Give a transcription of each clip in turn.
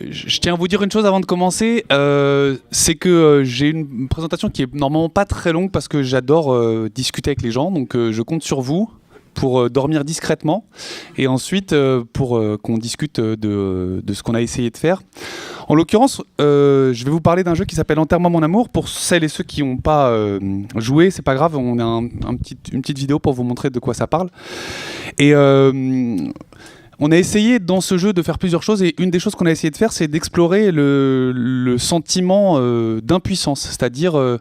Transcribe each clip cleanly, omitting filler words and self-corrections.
Je tiens à vous dire une chose avant de commencer, c'est que j'ai une présentation qui est normalement pas très longue parce que j'adore discuter avec les gens, donc je compte sur vous pour dormir discrètement et ensuite pour qu'on discute de ce qu'on a essayé de faire. En l'occurrence, je vais vous parler d'un jeu qui s'appelle Enterrement mon amour. Pour celles et ceux qui n'ont pas joué, c'est pas grave, on a une petite vidéo pour vous montrer de quoi ça parle. Et on a essayé dans ce jeu de faire plusieurs choses, et une des choses qu'on a essayé de faire, c'est d'explorer le sentiment d'impuissance, c'est-à-dire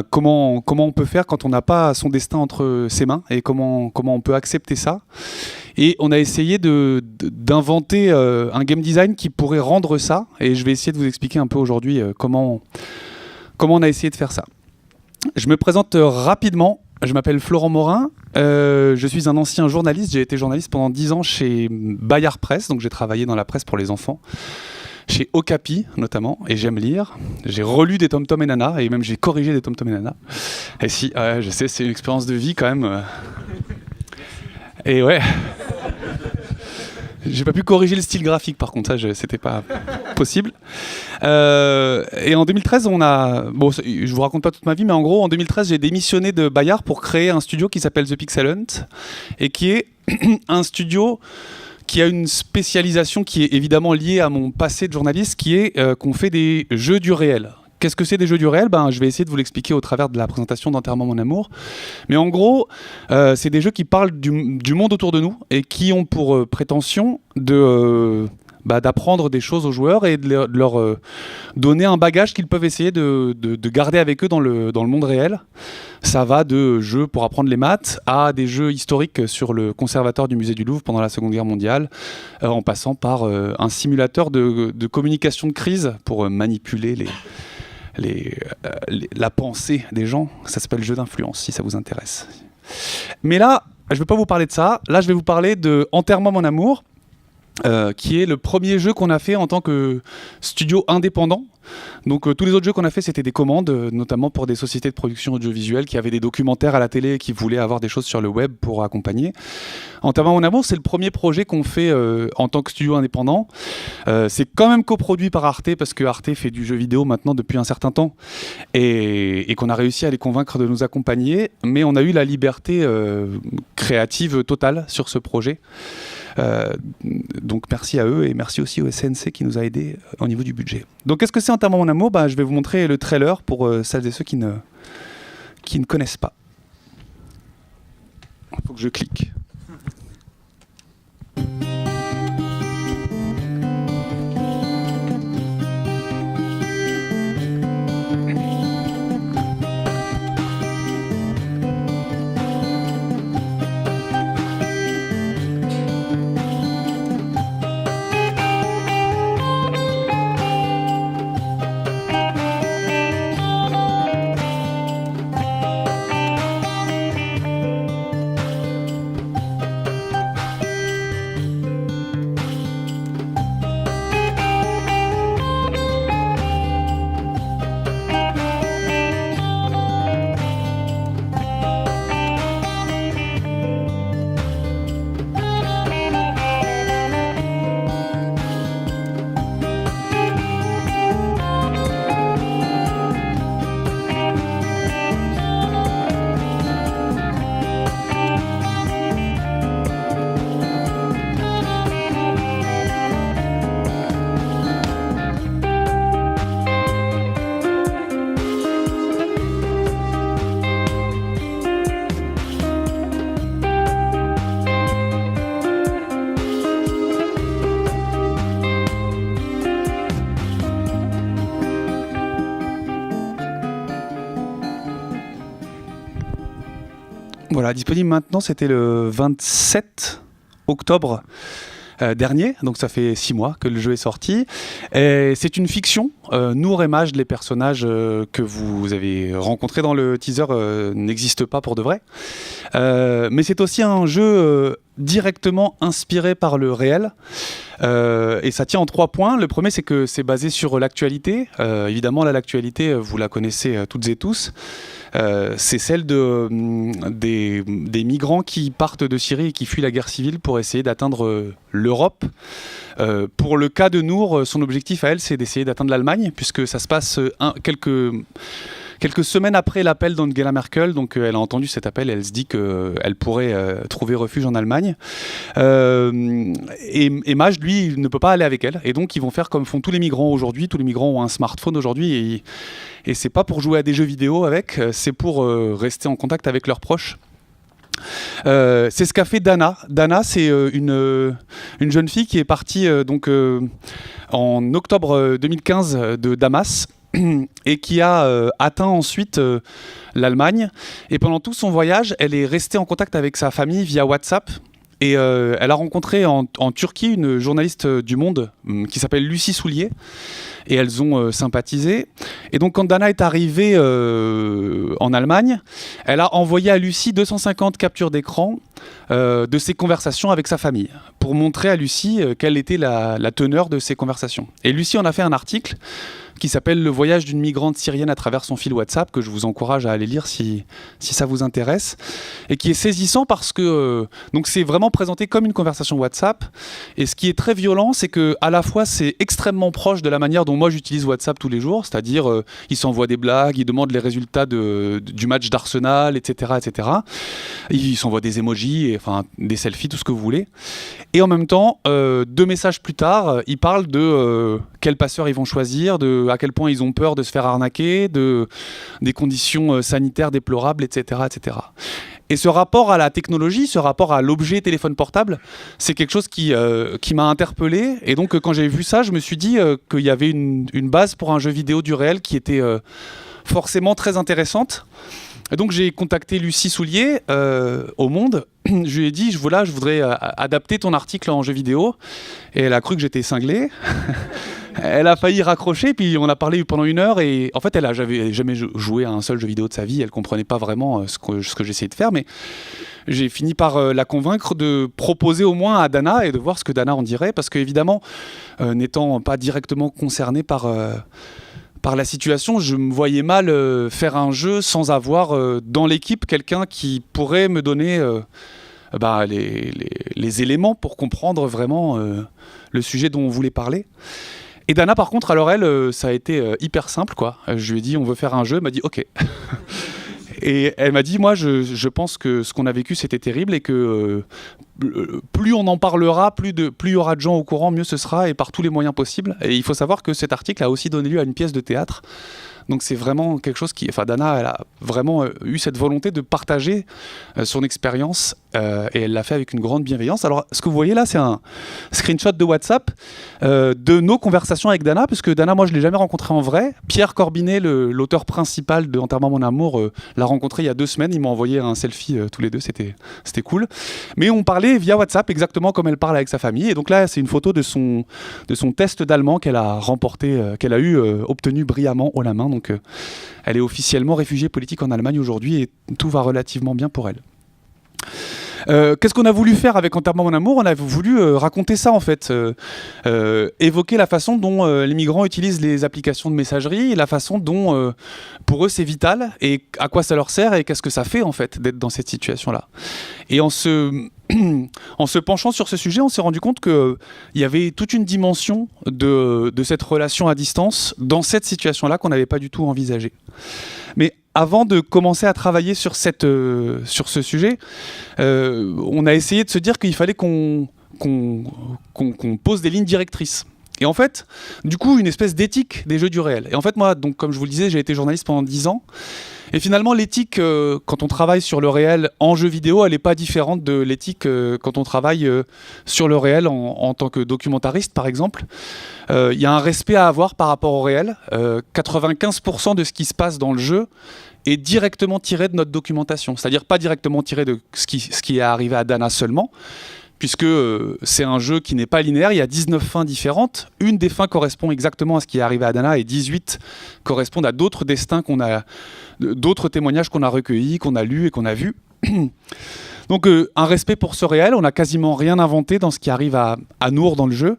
comment on peut faire quand on n'a pas son destin entre ses mains, et comment on peut accepter ça. Et on a essayé d'inventer un game design qui pourrait rendre ça, et je vais essayer de vous expliquer un peu aujourd'hui comment on a essayé de faire ça. Je me présente rapidement. Je m'appelle Florent Morin, je suis un ancien journaliste, j'ai été journaliste pendant 10 ans chez Bayard Presse, donc j'ai travaillé dans la presse pour les enfants, chez Okapi notamment, et j'aime lire. J'ai relu des Tom Tom et Nana, et même j'ai corrigé des Tom Tom et Nana. Et si, je sais, c'est une expérience de vie quand même. Et ouais... J'ai pas pu corriger le style graphique, par contre, ça, c'était pas possible. Et en 2013, bon, je vous raconte pas toute ma vie, mais en gros, en 2013, j'ai démissionné de Bayard pour créer un studio qui s'appelle The Pixel Hunt, et qui est un studio qui a une spécialisation qui est évidemment liée à mon passé de journaliste, qui est qu'on fait des jeux du réel. Qu'est-ce que c'est des jeux du réel ? Je vais essayer de vous l'expliquer au travers de la présentation d'Enterrement mon amour. Mais en gros, c'est des jeux qui parlent du monde autour de nous et qui ont pour prétention d'apprendre des choses aux joueurs et de leur donner un bagage qu'ils peuvent essayer de garder avec eux dans le monde réel. Ça va de jeux pour apprendre les maths à des jeux historiques sur le conservatoire du musée du Louvre pendant la Seconde Guerre mondiale, en passant par un simulateur de communication de crise pour manipuler la pensée des gens. Ça s'appelle jeu d'influence, si ça vous intéresse. Mais là, je ne vais pas vous parler de ça. Là, je vais vous parler de Enterrement mon amour, qui est le premier jeu qu'on a fait en tant que studio indépendant. Donc tous les autres jeux qu'on a fait, c'était des commandes, notamment pour des sociétés de production audiovisuelle qui avaient des documentaires à la télé et qui voulaient avoir des choses sur le web pour accompagner. Enterrement mon amour, c'est le premier projet qu'on fait en tant que studio indépendant. C'est quand même coproduit par Arte, parce que Arte fait du jeu vidéo maintenant depuis un certain temps, et qu'on a réussi à les convaincre de nous accompagner, mais on a eu la liberté créative totale sur ce projet. Donc merci à eux, et merci aussi au SNC qui nous a aidés au niveau du budget. Donc qu'est-ce que c'est Enterrement mon amour ? Je vais vous montrer le trailer pour celles et ceux qui ne connaissent pas. Il faut que je clique. Voilà, disponible maintenant, c'était le 27 octobre dernier, donc ça fait 6 mois que le jeu est sorti. C'est une fiction. Nour et Majd, les personnages que vous avez rencontrés dans le teaser, n'existent pas pour de vrai. Mais c'est aussi un jeu directement inspiré par le réel. Et ça tient en 3 points. Le premier, c'est que c'est basé sur l'actualité. Évidemment, là, l'actualité, vous la connaissez toutes et tous. C'est celle des migrants qui partent de Syrie et qui fuient la guerre civile pour essayer d'atteindre l'Europe. Pour le cas de Nour, son objectif à elle, c'est d'essayer d'atteindre l'Allemagne, puisque ça se passe quelques semaines après l'appel d'Angela Merkel. Donc elle a entendu cet appel et elle se dit qu'elle pourrait trouver refuge en Allemagne. Et Maj, lui, il ne peut pas aller avec elle. Et donc ils vont faire comme font tous les migrants aujourd'hui. Tous les migrants ont un smartphone aujourd'hui. Et c'est pas pour jouer à des jeux vidéo avec, c'est pour rester en contact avec leurs proches. C'est ce qu'a fait Dana. Dana, c'est une jeune fille qui est partie en octobre 2015 de Damas et qui a atteint ensuite l'Allemagne. Et pendant tout son voyage, elle est restée en contact avec sa famille via WhatsApp. Et elle a rencontré en Turquie une journaliste du Monde qui s'appelle Lucie Soulier. Et elles ont sympathisé. Et donc quand Dana est arrivée en Allemagne, elle a envoyé à Lucie 250 captures d'écran de ses conversations avec sa famille, pour montrer à Lucie quelle était la teneur de ces conversations. Et Lucie en a fait un article qui s'appelle « Le voyage d'une migrante syrienne à travers son fil WhatsApp », que je vous encourage à aller lire si ça vous intéresse, et qui est saisissant parce que donc c'est vraiment présenté comme une conversation WhatsApp. Et ce qui est très violent, c'est que à la fois c'est extrêmement proche de la manière dont moi j'utilise WhatsApp tous les jours, c'est-à-dire ils s'envoient des blagues, ils demandent les résultats du match d'Arsenal, etc., etc. Ils s'envoient des emojis, enfin des selfies, tout ce que vous voulez. Et en même temps, 2 messages plus tard, ils parlent de quel passeur ils vont choisir, de à quel point ils ont peur de se faire arnaquer, des conditions sanitaires déplorables, etc., etc. Et ce rapport à la technologie, ce rapport à l'objet téléphone portable, c'est quelque chose qui m'a interpellé. Et donc, quand j'ai vu ça, je me suis dit qu'il y avait une base pour un jeu vidéo du réel qui était forcément très intéressante. Et donc, j'ai contacté Lucie Soulier au Monde. Je lui ai dit, voilà, je voudrais adapter ton article en jeu vidéo. Et elle a cru que j'étais cinglé. Elle a failli raccrocher, puis on a parlé pendant 1 heure. Et en fait, elle n'a jamais joué à un seul jeu vidéo de sa vie. Elle ne comprenait pas vraiment ce que j'essayais de faire. Mais j'ai fini par la convaincre de proposer au moins à Dana et de voir ce que Dana en dirait. Parce qu'évidemment, n'étant pas directement concerné par la situation, je me voyais mal faire un jeu sans avoir dans l'équipe quelqu'un qui pourrait me donner les éléments pour comprendre vraiment le sujet dont on voulait parler. Et Dana, par contre, alors elle, ça a été hyper simple, quoi. Je lui ai dit, on veut faire un jeu, elle m'a dit, ok. Et elle m'a dit, moi, je pense que ce qu'on a vécu, c'était terrible et que plus on en parlera, plus il y aura de gens au courant, mieux ce sera et par tous les moyens possibles. Et il faut savoir que cet article a aussi donné lieu à une pièce de théâtre. Donc c'est vraiment quelque chose qui... Enfin, Dana, elle a vraiment eu cette volonté de partager son expérience et elle l'a fait avec une grande bienveillance. Alors, ce que vous voyez là, c'est un screenshot de WhatsApp de nos conversations avec Dana, puisque Dana, moi, je ne l'ai jamais rencontré en vrai. Pierre Corbinet, l'auteur principal de Enterrement mon amour, l'a rencontré il y a 2 semaines. Il m'a envoyé un selfie tous les deux, c'était cool. Mais on parlait via WhatsApp exactement comme elle parle avec sa famille. Et donc là, c'est une photo de son test d'allemand qu'elle a remporté, qu'elle a obtenu brillamment haut la main. Donc elle est officiellement réfugiée politique en Allemagne aujourd'hui et tout va relativement bien pour elle. Qu'est-ce qu'on a voulu faire avec Enterrement mon amour ? On a voulu raconter ça en fait, évoquer la façon dont les migrants utilisent les applications de messagerie, la façon dont pour eux c'est vital et à quoi ça leur sert et qu'est-ce que ça fait en fait d'être dans cette situation-là. Et en se penchant sur ce sujet, on s'est rendu compte qu'il y avait toute une dimension de cette relation à distance dans cette situation-là qu'on n'avait pas du tout envisagée. Mais avant de commencer à travailler sur ce sujet, on a essayé de se dire qu'il fallait qu'on pose des lignes directrices. Et en fait, du coup, une espèce d'éthique des jeux du réel. Et en fait, moi, donc, comme je vous le disais, j'ai été journaliste pendant 10 ans. Et finalement, l'éthique, quand on travaille sur le réel en jeu vidéo, elle n'est pas différente de l'éthique quand on travaille sur le réel en tant que documentariste, par exemple. Il y a un respect à avoir par rapport au réel. 95% de ce qui se passe dans le jeu est directement tiré de notre documentation. C'est-à-dire pas directement tiré de ce qui est arrivé à Dana seulement, puisque c'est un jeu qui n'est pas linéaire, il y a 19 fins différentes. Une des fins correspond exactement à ce qui est arrivé à Dana, et 18 correspondent à d'autres destins d'autres témoignages qu'on a recueillis, qu'on a lus et qu'on a vus. Donc un respect pour ce réel, on n'a quasiment rien inventé dans ce qui arrive à Nour dans le jeu.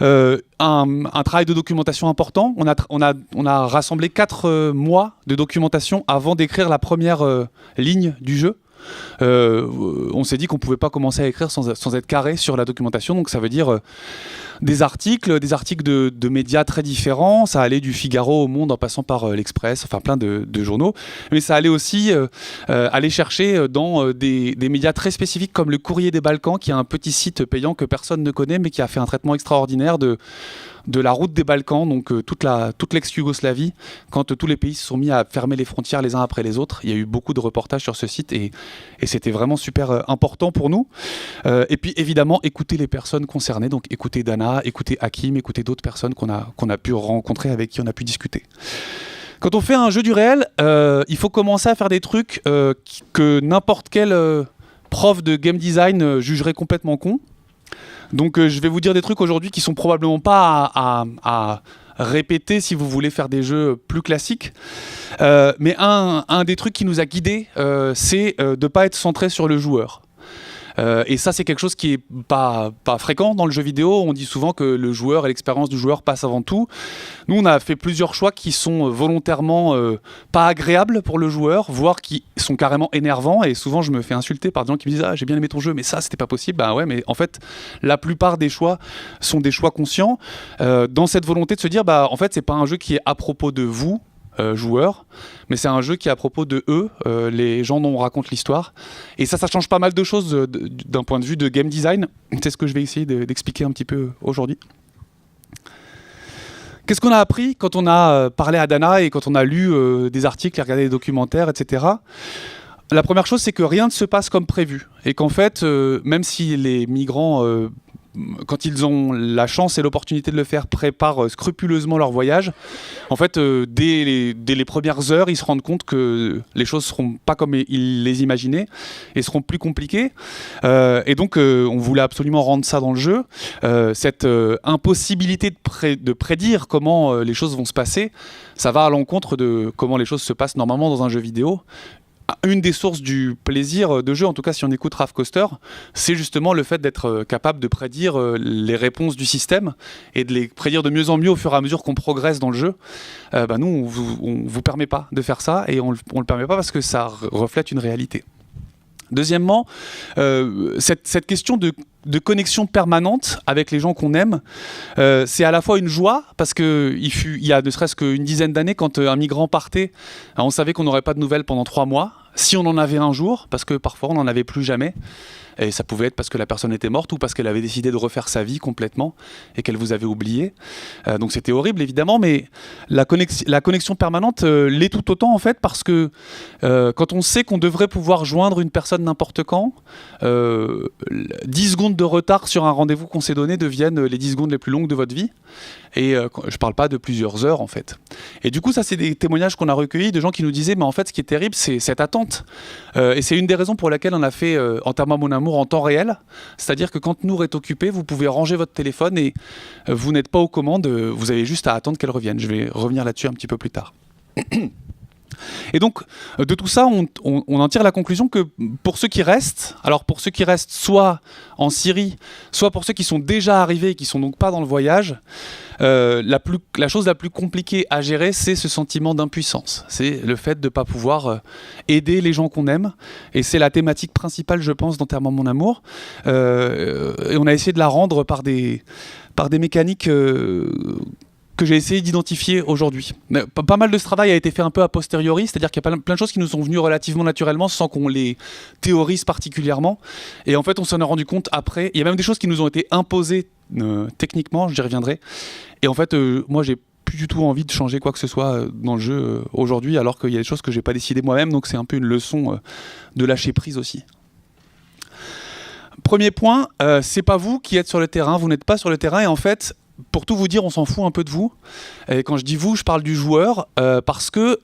Un travail de documentation important, on a rassemblé 4 mois de documentation avant d'écrire la première ligne du jeu. On s'est dit qu'on ne pouvait pas commencer à écrire sans être carré sur la documentation, donc ça veut dire des articles de médias très différents. Ça allait du Figaro au Monde en passant par l'Express, enfin plein de journaux, mais ça allait aussi aller chercher dans des médias très spécifiques comme le Courrier des Balkans, qui est un petit site payant que personne ne connaît mais qui a fait un traitement extraordinaire de la route des Balkans, donc toute l'ex-Yougoslavie, quand tous les pays se sont mis à fermer les frontières les uns après les autres. Il y a eu beaucoup de reportages sur ce site et c'était vraiment super important pour nous. Et puis évidemment, écouter les personnes concernées, donc écouter Dana, écouter Hakim, écouter d'autres personnes qu'on a pu rencontrer, avec qui on a pu discuter. Quand on fait un jeu du réel, il faut commencer à faire des trucs que n'importe quel prof de game design jugerait complètement con. Donc je vais vous dire des trucs aujourd'hui qui sont probablement pas à répéter si vous voulez faire des jeux plus classiques. Mais un des trucs qui nous a guidés, c'est de ne pas être centré sur le joueur. Et ça, c'est quelque chose qui est pas fréquent dans le jeu vidéo. On dit souvent que le joueur et l'expérience du joueur passent avant tout. Nous, on a fait plusieurs choix qui sont volontairement pas agréables pour le joueur, voire qui sont carrément énervants. Et souvent, je me fais insulter par des gens qui me disent « Ah, j'ai bien aimé ton jeu, mais ça, c'était pas possible. » Ben ouais, mais en fait, la plupart des choix sont des choix conscients, dans cette volonté de se dire « Bah, en fait, c'est pas un jeu qui est à propos de vous, joueurs, mais c'est un jeu qui est à propos de eux, les gens dont on raconte l'histoire. » Et ça change pas mal de choses d'un point de vue de game design. C'est ce que je vais essayer d'expliquer un petit peu aujourd'hui. Qu'est-ce qu'on a appris quand on a parlé à Dana et quand on a lu des articles et regardé des documentaires, etc. La première chose, c'est que rien ne se passe comme prévu. Et qu'en fait, même si les migrants quand ils ont la chance et l'opportunité de le faire, préparent scrupuleusement leur voyage. En fait, dès les premières heures, ils se rendent compte que les choses ne seront pas comme ils les imaginaient et seront plus compliquées. Et donc, on voulait absolument rendre ça dans le jeu. Cette impossibilité de prédire comment les choses vont se passer, ça va à l'encontre de comment les choses se passent normalement dans un jeu vidéo. Une des sources du plaisir de jeu, en tout cas si on écoute Raph Koster, c'est justement le fait d'être capable de prédire les réponses du système et de les prédire de mieux en mieux au fur et à mesure qu'on progresse dans le jeu. Nous, on vous permet pas de faire ça et on le permet pas parce que ça reflète une réalité. Deuxièmement, cette question de connexion permanente avec les gens qu'on aime, c'est à la fois une joie, parce qu'il y a ne serait-ce qu'une dizaine d'années, quand un migrant partait, on savait qu'on n'aurait pas de nouvelles pendant 3 mois, si on en avait un jour, parce que parfois on n'en avait plus jamais. Et ça pouvait être parce que la personne était morte ou parce qu'elle avait décidé de refaire sa vie complètement et qu'elle vous avait oublié. Donc c'était horrible évidemment, mais la connexion permanente l'est tout autant en fait, parce que quand on sait qu'on devrait pouvoir joindre une personne n'importe quand, 10 secondes de retard sur un rendez-vous qu'on s'est donné deviennent les 10 secondes les plus longues de votre vie. Et je parle pas de plusieurs heures en fait. Et du coup ça c'est des témoignages qu'on a recueillis de gens qui nous disaient mais en fait ce qui est terrible c'est cette attente. Et c'est une des raisons pour laquelle on a fait Enterrement mon amour en temps réel. C'est-à-dire que quand Nour est occupée, vous pouvez ranger votre téléphone et vous n'êtes pas aux commandes, vous avez juste à attendre qu'elle revienne. Je vais revenir là-dessus un petit peu plus tard. Et donc, de tout ça, on en tire la conclusion que pour ceux qui restent, alors pour ceux qui restent soit en Syrie, soit pour ceux qui sont déjà arrivés et qui ne sont donc pas dans le voyage, la chose la plus compliquée à gérer, c'est ce sentiment d'impuissance. C'est le fait de ne pas pouvoir aider les gens qu'on aime. Et c'est la thématique principale, je pense, d'Enterrement mon amour. Et on a essayé de la rendre par des mécaniques que j'ai essayé d'identifier aujourd'hui. Pas mal de ce travail a été fait un peu a posteriori, c'est-à-dire qu'il y a plein de choses qui nous sont venues relativement naturellement sans qu'on les théorise particulièrement. Et en fait, on s'en est rendu compte après. Il y a même des choses qui nous ont été imposées techniquement, j'y reviendrai. Et en fait, moi, j'ai plus du tout envie de changer quoi que ce soit dans le jeu aujourd'hui, alors qu'il y a des choses que j'ai pas décidées moi-même, donc c'est un peu une leçon de lâcher prise aussi. Premier point, c'est pas vous qui êtes sur le terrain, vous n'êtes pas sur le terrain, et en fait, pour tout vous dire, on s'en fout un peu de vous. Et quand je dis vous, je parle du joueur, parce que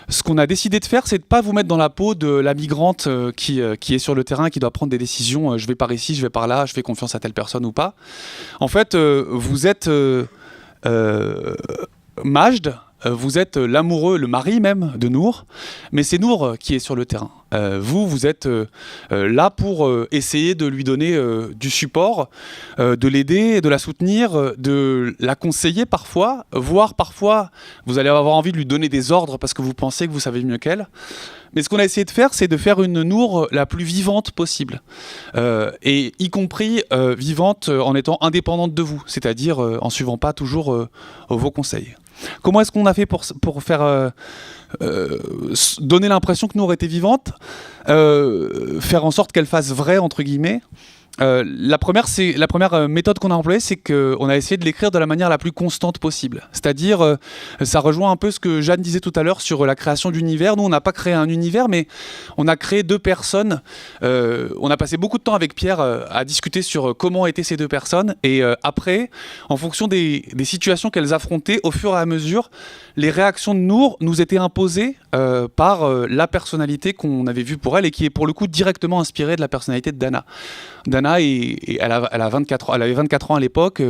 ce qu'on a décidé de faire, c'est de ne pas vous mettre dans la peau de la migrante qui est sur le terrain, qui doit prendre des décisions, je vais par ici, je vais par là, je fais confiance à telle personne ou pas. En fait, vous êtes Majd, vous êtes l'amoureux, le mari même de Nour, mais c'est Nour qui est sur le terrain. Vous êtes là pour essayer de lui donner du support, de l'aider, de la soutenir, de la conseiller parfois, voire parfois vous allez avoir envie de lui donner des ordres parce que vous pensez que vous savez mieux qu'elle. Mais ce qu'on a essayé de faire, c'est de faire une Nour la plus vivante possible, et y compris vivante en étant indépendante de vous, c'est-à-dire en suivant pas toujours vos conseils. Comment est-ce qu'on a fait pour faire donner l'impression que Nour était vivante, faire en sorte qu'elle fasse vrai entre guillemets? La première méthode qu'on a employée, c'est qu'on a essayé de l'écrire de la manière la plus constante possible. C'est-à-dire, ça rejoint un peu ce que Jeanne disait tout à l'heure sur la création d'univers. Nous, on n'a pas créé un univers, mais on a créé deux personnes. On a passé beaucoup de temps avec Pierre à discuter sur comment étaient ces deux personnes. Et après, en fonction des situations qu'elles affrontaient, au fur et à mesure, les réactions de Nour nous étaient imposées par la personnalité qu'on avait vue pour elle et qui est pour le coup directement inspirée de la personnalité de Dana. Dana, elle avait 24 ans à l'époque.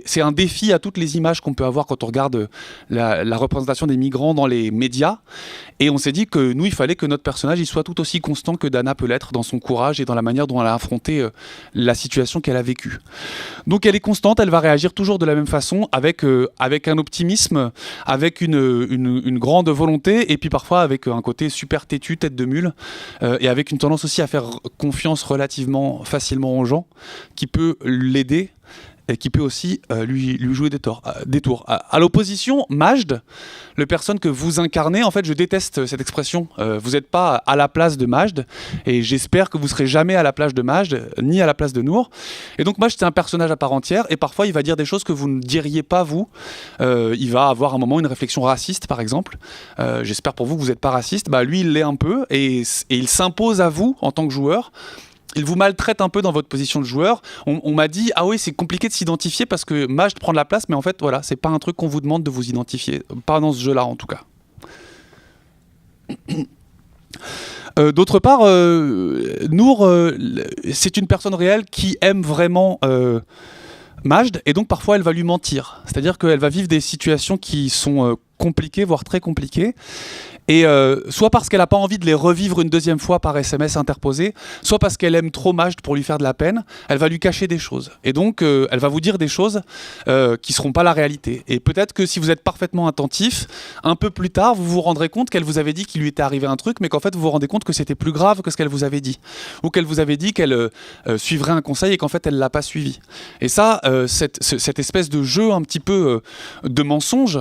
C'est un défi à toutes les images qu'on peut avoir quand on regarde la représentation des migrants dans les médias. Et on s'est dit que nous, il fallait que notre personnage il soit tout aussi constant que Dana peut l'être dans son courage et dans la manière dont elle a affronté la situation qu'elle a vécue. Donc elle est constante, elle va réagir toujours de la même façon, avec un optimisme, avec une grande volonté, et puis parfois avec un côté super têtu, tête de mule, et avec une tendance aussi à faire confiance relativement facilement aux gens, qui peut l'aider et qui peut aussi lui jouer des tours. À l'opposition, Majd, le personne que vous incarnez, en fait, je déteste cette expression. Vous n'êtes pas à la place de Majd, et j'espère que vous ne serez jamais à la place de Majd, ni à la place de Nour. Et donc Majd, c'est un personnage à part entière, et parfois il va dire des choses que vous ne diriez pas vous. Il va avoir un moment une réflexion raciste, par exemple. J'espère pour vous que vous n'êtes pas raciste. Bah, lui, il l'est un peu, et il s'impose à vous en tant que joueur. Il vous maltraite un peu dans votre position de joueur. On m'a dit, ah oui, c'est compliqué de s'identifier parce que Majd prend de la place, mais en fait, voilà, c'est pas un truc qu'on vous demande de vous identifier. Pas dans ce jeu-là, en tout cas. D'autre part, Nour, c'est une personne réelle qui aime vraiment Majd, et donc parfois elle va lui mentir. C'est-à-dire qu'elle va vivre des situations qui sont compliquées, voire très compliquées. Et soit parce qu'elle n'a pas envie de les revivre une deuxième fois par SMS interposé, soit parce qu'elle aime trop Majd pour lui faire de la peine, elle va lui cacher des choses. Et donc, elle va vous dire des choses qui ne seront pas la réalité. Et peut-être que si vous êtes parfaitement attentif, un peu plus tard, vous vous rendrez compte qu'elle vous avait dit qu'il lui était arrivé un truc, mais qu'en fait, vous vous rendez compte que c'était plus grave que ce qu'elle vous avait dit. Ou qu'elle vous avait dit qu'elle suivrait un conseil et qu'en fait, elle ne l'a pas suivi. Et ça, cette espèce de jeu un petit peu de mensonge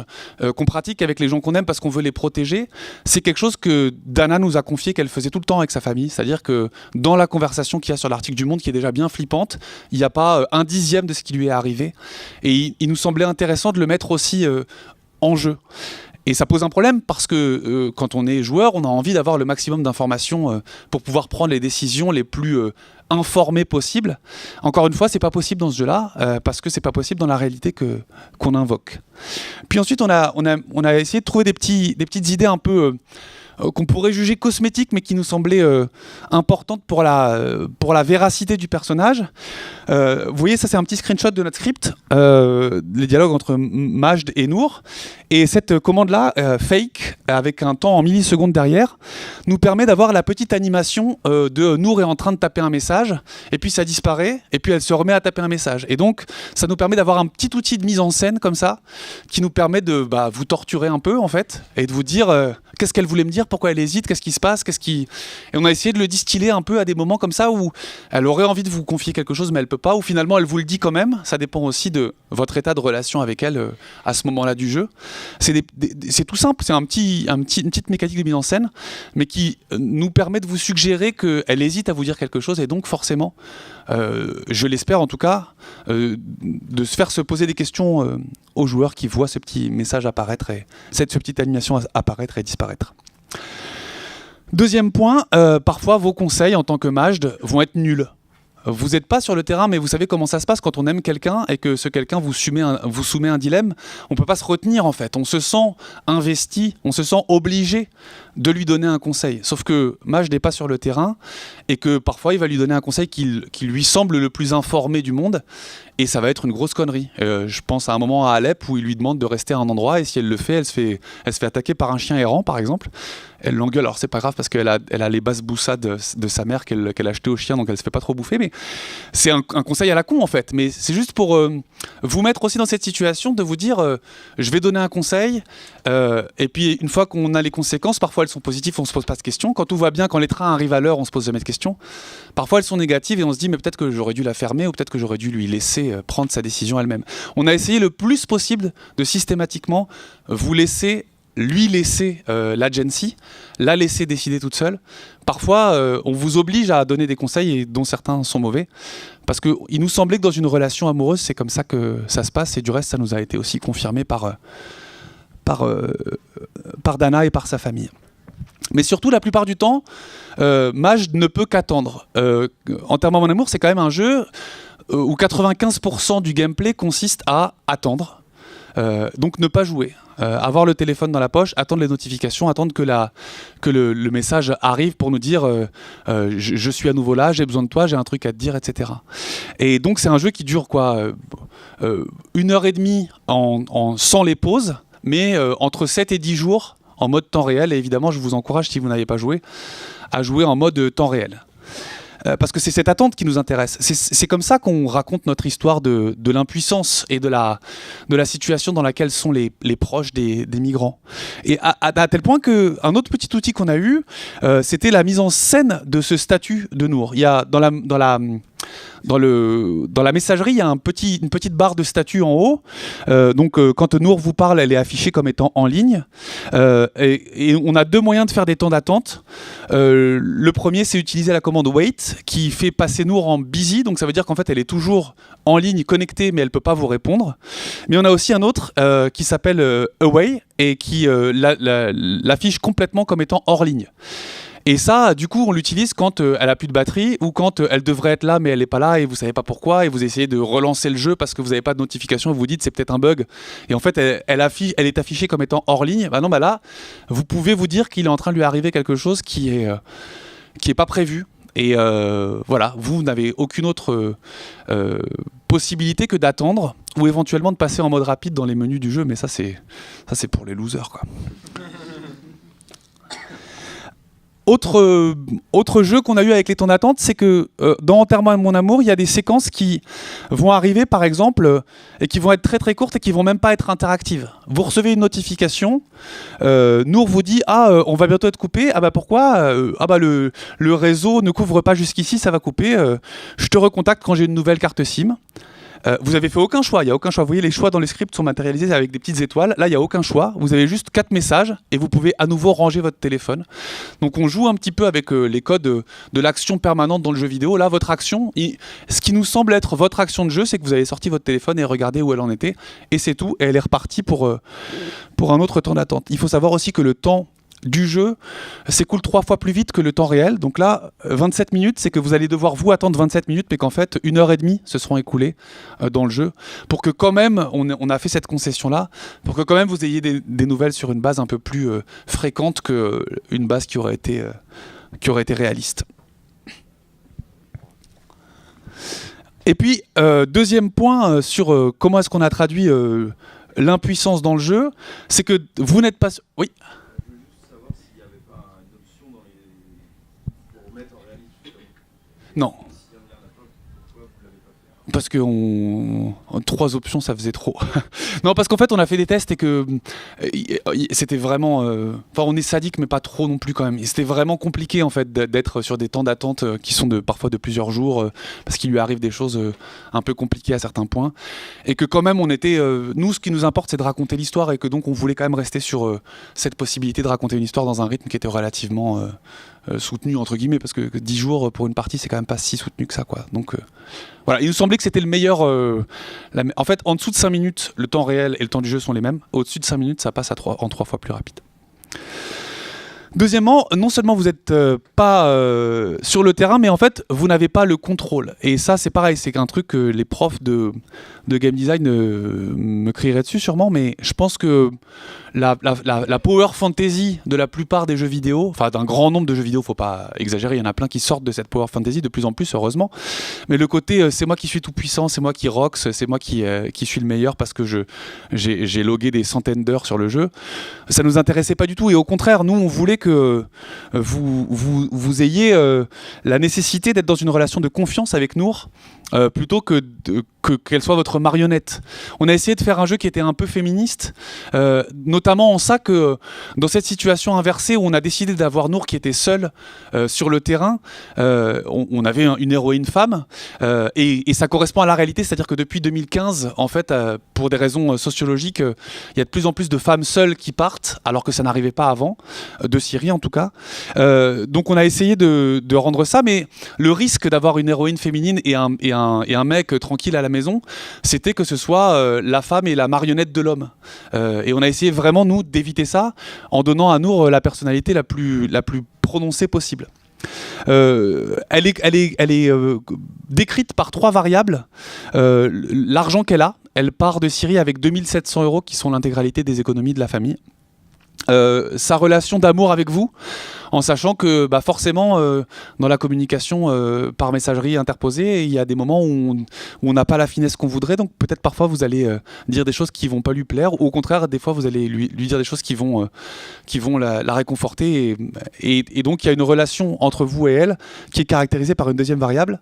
qu'on pratique avec les gens qu'on aime parce qu'on veut les protéger, c'est quelque chose que Dana nous a confié qu'elle faisait tout le temps avec sa famille. C'est-à-dire que dans la conversation qu'il y a sur l'article du Monde, qui est déjà bien flippante, il n'y a pas un dixième de ce qui lui est arrivé. Et il nous semblait intéressant de le mettre aussi en jeu. Et ça pose un problème parce que quand on est joueur, on a envie d'avoir le maximum d'informations pour pouvoir prendre les décisions les plus informées possibles. Encore une fois, c'est pas possible dans ce jeu-là parce que c'est pas possible dans la réalité qu'on invoque. Puis ensuite, on a essayé de trouver des petites idées un peu qu'on pourrait juger cosmétiques, mais qui nous semblaient importantes pour la véracité du personnage. Vous voyez, ça c'est un petit screenshot de notre script, les dialogues entre Majd et Nour. Et cette commande-là, fake, avec un temps en millisecondes derrière, nous permet d'avoir la petite animation de Nour est en train de taper un message, et puis ça disparaît, et puis elle se remet à taper un message. Et donc, ça nous permet d'avoir un petit outil de mise en scène comme ça, qui nous permet de vous torturer un peu, en fait, et de vous dire qu'est-ce qu'elle voulait me dire, pourquoi elle hésite, qu'est-ce qui se passe, Et on a essayé de le distiller un peu à des moments comme ça où elle aurait envie de vous confier quelque chose, mais elle peut pas, ou finalement elle vous le dit quand même. Ça dépend aussi de votre état de relation avec elle à ce moment-là du jeu. C'est tout simple, c'est une petite mécanique de mise en scène, mais qui nous permet de vous suggérer qu'elle hésite à vous dire quelque chose, et donc forcément, je l'espère en tout cas, de se faire se poser des questions aux joueurs qui voient ce petit message apparaître, et cette petite animation apparaître et disparaître. Deuxième point, parfois vos conseils en tant que Majd vont être nuls. Vous n'êtes pas sur le terrain, mais vous savez comment ça se passe quand on aime quelqu'un et que ce quelqu'un vous soumet un dilemme. On ne peut pas se retenir en fait. On se sent investi, on se sent obligé de lui donner un conseil. Sauf que Maj n'est pas sur le terrain et que parfois il va lui donner un conseil qui lui semble le plus informé du monde et ça va être une grosse connerie. Je pense à un moment à Alep où il lui demande de rester à un endroit et si elle le fait, elle se fait attaquer par un chien errant par exemple. Elle l'engueule, alors c'est pas grave parce qu'elle a les basses boussades de sa mère qu'elle a achetées au chien, donc elle se fait pas trop bouffer, mais c'est un conseil à la con en fait. Mais c'est juste pour vous mettre aussi dans cette situation de vous dire je vais donner un conseil et puis une fois qu'on a les conséquences, parfois elles sont positives, on se pose pas de questions. Quand tout va bien, quand les trains arrivent à l'heure, on se pose jamais de questions. Parfois elles sont négatives et on se dit mais peut-être que j'aurais dû la fermer ou peut-être que j'aurais dû lui laisser prendre sa décision elle-même. On a essayé le plus possible de systématiquement lui laisser l'agency, la laisser décider toute seule. Parfois, on vous oblige à donner des conseils dont certains sont mauvais, parce qu'il nous semblait que dans une relation amoureuse, c'est comme ça que ça se passe, et du reste, ça nous a été aussi confirmé par Dana et par sa famille. Mais surtout, la plupart du temps, Maj ne peut qu'attendre. Enterrement mon amour, c'est quand même un jeu où 95% du gameplay consiste à attendre, donc ne pas jouer. Avoir le téléphone dans la poche, attendre les notifications, attendre que le message arrive pour nous dire je suis à nouveau là, j'ai besoin de toi, j'ai un truc à te dire, etc. Et donc c'est un jeu qui dure quoi 1h30 sans les pauses, mais entre 7 et 10 jours en mode temps réel. Et évidemment, je vous encourage, si vous n'avez pas joué, à jouer en mode temps réel. Parce que c'est cette attente qui nous intéresse. C'est comme ça qu'on raconte notre histoire de l'impuissance et de la situation dans laquelle sont les proches des migrants. Et à tel point qu'un autre petit outil qu'on a eu, c'était la mise en scène de ce statut de Nour. Il y a dans la messagerie, il y a une petite barre de statut en haut. Donc quand Nour vous parle, elle est affichée comme étant en ligne. Et on a deux moyens de faire des temps d'attente. Le premier, c'est utiliser la commande wait qui fait passer Nour en busy. Donc ça veut dire qu'en fait, elle est toujours en ligne, connectée, mais elle ne peut pas vous répondre. Mais on a aussi un autre qui s'appelle away et qui l'affiche complètement comme étant hors ligne. Et ça, du coup, on l'utilise quand elle a plus de batterie ou quand elle devrait être là mais elle n'est pas là et vous savez pas pourquoi et vous essayez de relancer le jeu parce que vous n'avez pas de notification et vous dites c'est peut-être un bug et en fait elle est affichée comme étant hors ligne. Bah non, bah là, vous pouvez vous dire qu'il est en train de lui arriver quelque chose qui est pas prévu. Et voilà, vous n'avez aucune autre possibilité que d'attendre ou éventuellement de passer en mode rapide dans les menus du jeu, mais ça c'est pour les losers quoi. Autre jeu qu'on a eu avec les temps d'attente, c'est que dans Enterrement mon amour, il y a des séquences qui vont arriver, par exemple, et qui vont être très très courtes et qui vont même pas être interactives. Vous recevez une notification, Nour vous dit on va bientôt être coupé. Ah bah pourquoi le réseau ne couvre pas jusqu'ici, ça va couper. Je te recontacte quand j'ai une nouvelle carte SIM. Vous avez fait aucun choix, il n'y a aucun choix. Vous voyez, les choix dans les scripts sont matérialisés avec des petites étoiles. Là, il n'y a aucun choix. Vous avez juste 4 messages et vous pouvez à nouveau ranger votre téléphone. Donc on joue un petit peu avec les codes de l'action permanente dans le jeu vidéo. Là, votre action, ce qui nous semble être votre action de jeu, c'est que vous avez sorti votre téléphone et regardé où elle en était. Et c'est tout. Et elle est repartie pour un autre temps d'attente. Il faut savoir aussi que le temps du jeu s'écoule 3 fois plus vite que le temps réel. Donc là, 27 minutes, c'est que vous allez devoir vous attendre 27 minutes, mais qu'en fait, 1h30 se seront écoulées dans le jeu, pour que quand même, on a fait cette concession-là, pour que quand même vous ayez des nouvelles sur une base un peu plus fréquente qu'une base qui aurait été réaliste. Et puis, deuxième point sur comment est-ce qu'on a traduit l'impuissance dans le jeu, c'est que vous n'êtes pas... Oui. Non. Parce que 3 options, ça faisait trop. Non, parce qu'en fait, on a fait des tests et que c'était vraiment... Enfin, on est sadique, mais pas trop non plus quand même. Et c'était vraiment compliqué en fait d'être sur des temps d'attente qui sont parfois de plusieurs jours, parce qu'il lui arrive des choses un peu compliquées à certains points. Et que quand même, on était... nous, ce qui nous importe, c'est de raconter l'histoire et que donc on voulait quand même rester sur cette possibilité de raconter une histoire dans un rythme qui était relativement... soutenu entre guillemets, parce que 10 jours pour une partie c'est quand même pas si soutenu que ça quoi. Donc voilà, il nous semblait que c'était le meilleur en fait en dessous de 5 minutes le temps réel et le temps du jeu sont les mêmes, au-dessus de 5 minutes ça passe en 3 fois plus rapide. Deuxièmement, non seulement vous n'êtes pas sur le terrain, mais en fait, vous n'avez pas le contrôle. Et ça, c'est pareil, c'est un truc que les profs de game design me crieraient dessus sûrement, mais je pense que la power fantasy de la plupart des jeux vidéo, enfin d'un grand nombre de jeux vidéo, faut pas exagérer, il y en a plein qui sortent de cette power fantasy de plus en plus, heureusement. Mais le côté c'est moi qui suis tout puissant, c'est moi qui rocks, c'est moi qui suis le meilleur parce que j'ai logué des centaines d'heures sur le jeu, ça nous intéressait pas du tout. Et au contraire, nous on voulait que vous ayez la nécessité d'être dans une relation de confiance avec Nour, plutôt qu'elle soit votre marionnette. On a essayé de faire un jeu qui était un peu féministe, notamment en ça que dans cette situation inversée où on a décidé d'avoir Nour qui était seule sur le terrain, on avait une héroïne femme, et ça correspond à la réalité, c'est-à-dire que depuis 2015, en fait, pour des raisons sociologiques, il y a de plus en plus de femmes seules qui partent, alors que ça n'arrivait pas avant, de Syrie en tout cas. Donc on a essayé de rendre ça, mais le risque d'avoir une héroïne féminine et un mec tranquille à la maison, c'était que ce soit la femme et la marionnette de l'homme. Et on a essayé vraiment, nous, d'éviter ça en donnant à Nour la personnalité la plus prononcée possible. Elle est décrite par 3 variables. L'argent qu'elle a, elle part de Syrie avec 2700 € qui sont l'intégralité des économies de la famille. Sa relation d'amour avec vous, en sachant que forcément dans la communication par messagerie interposée, il y a des moments où on n'a pas la finesse qu'on voudrait, donc peut-être parfois vous allez dire des choses qui vont pas lui plaire, ou au contraire des fois vous allez lui dire des choses qui vont la réconforter, et donc il y a une relation entre vous et elle qui est caractérisée par une deuxième variable.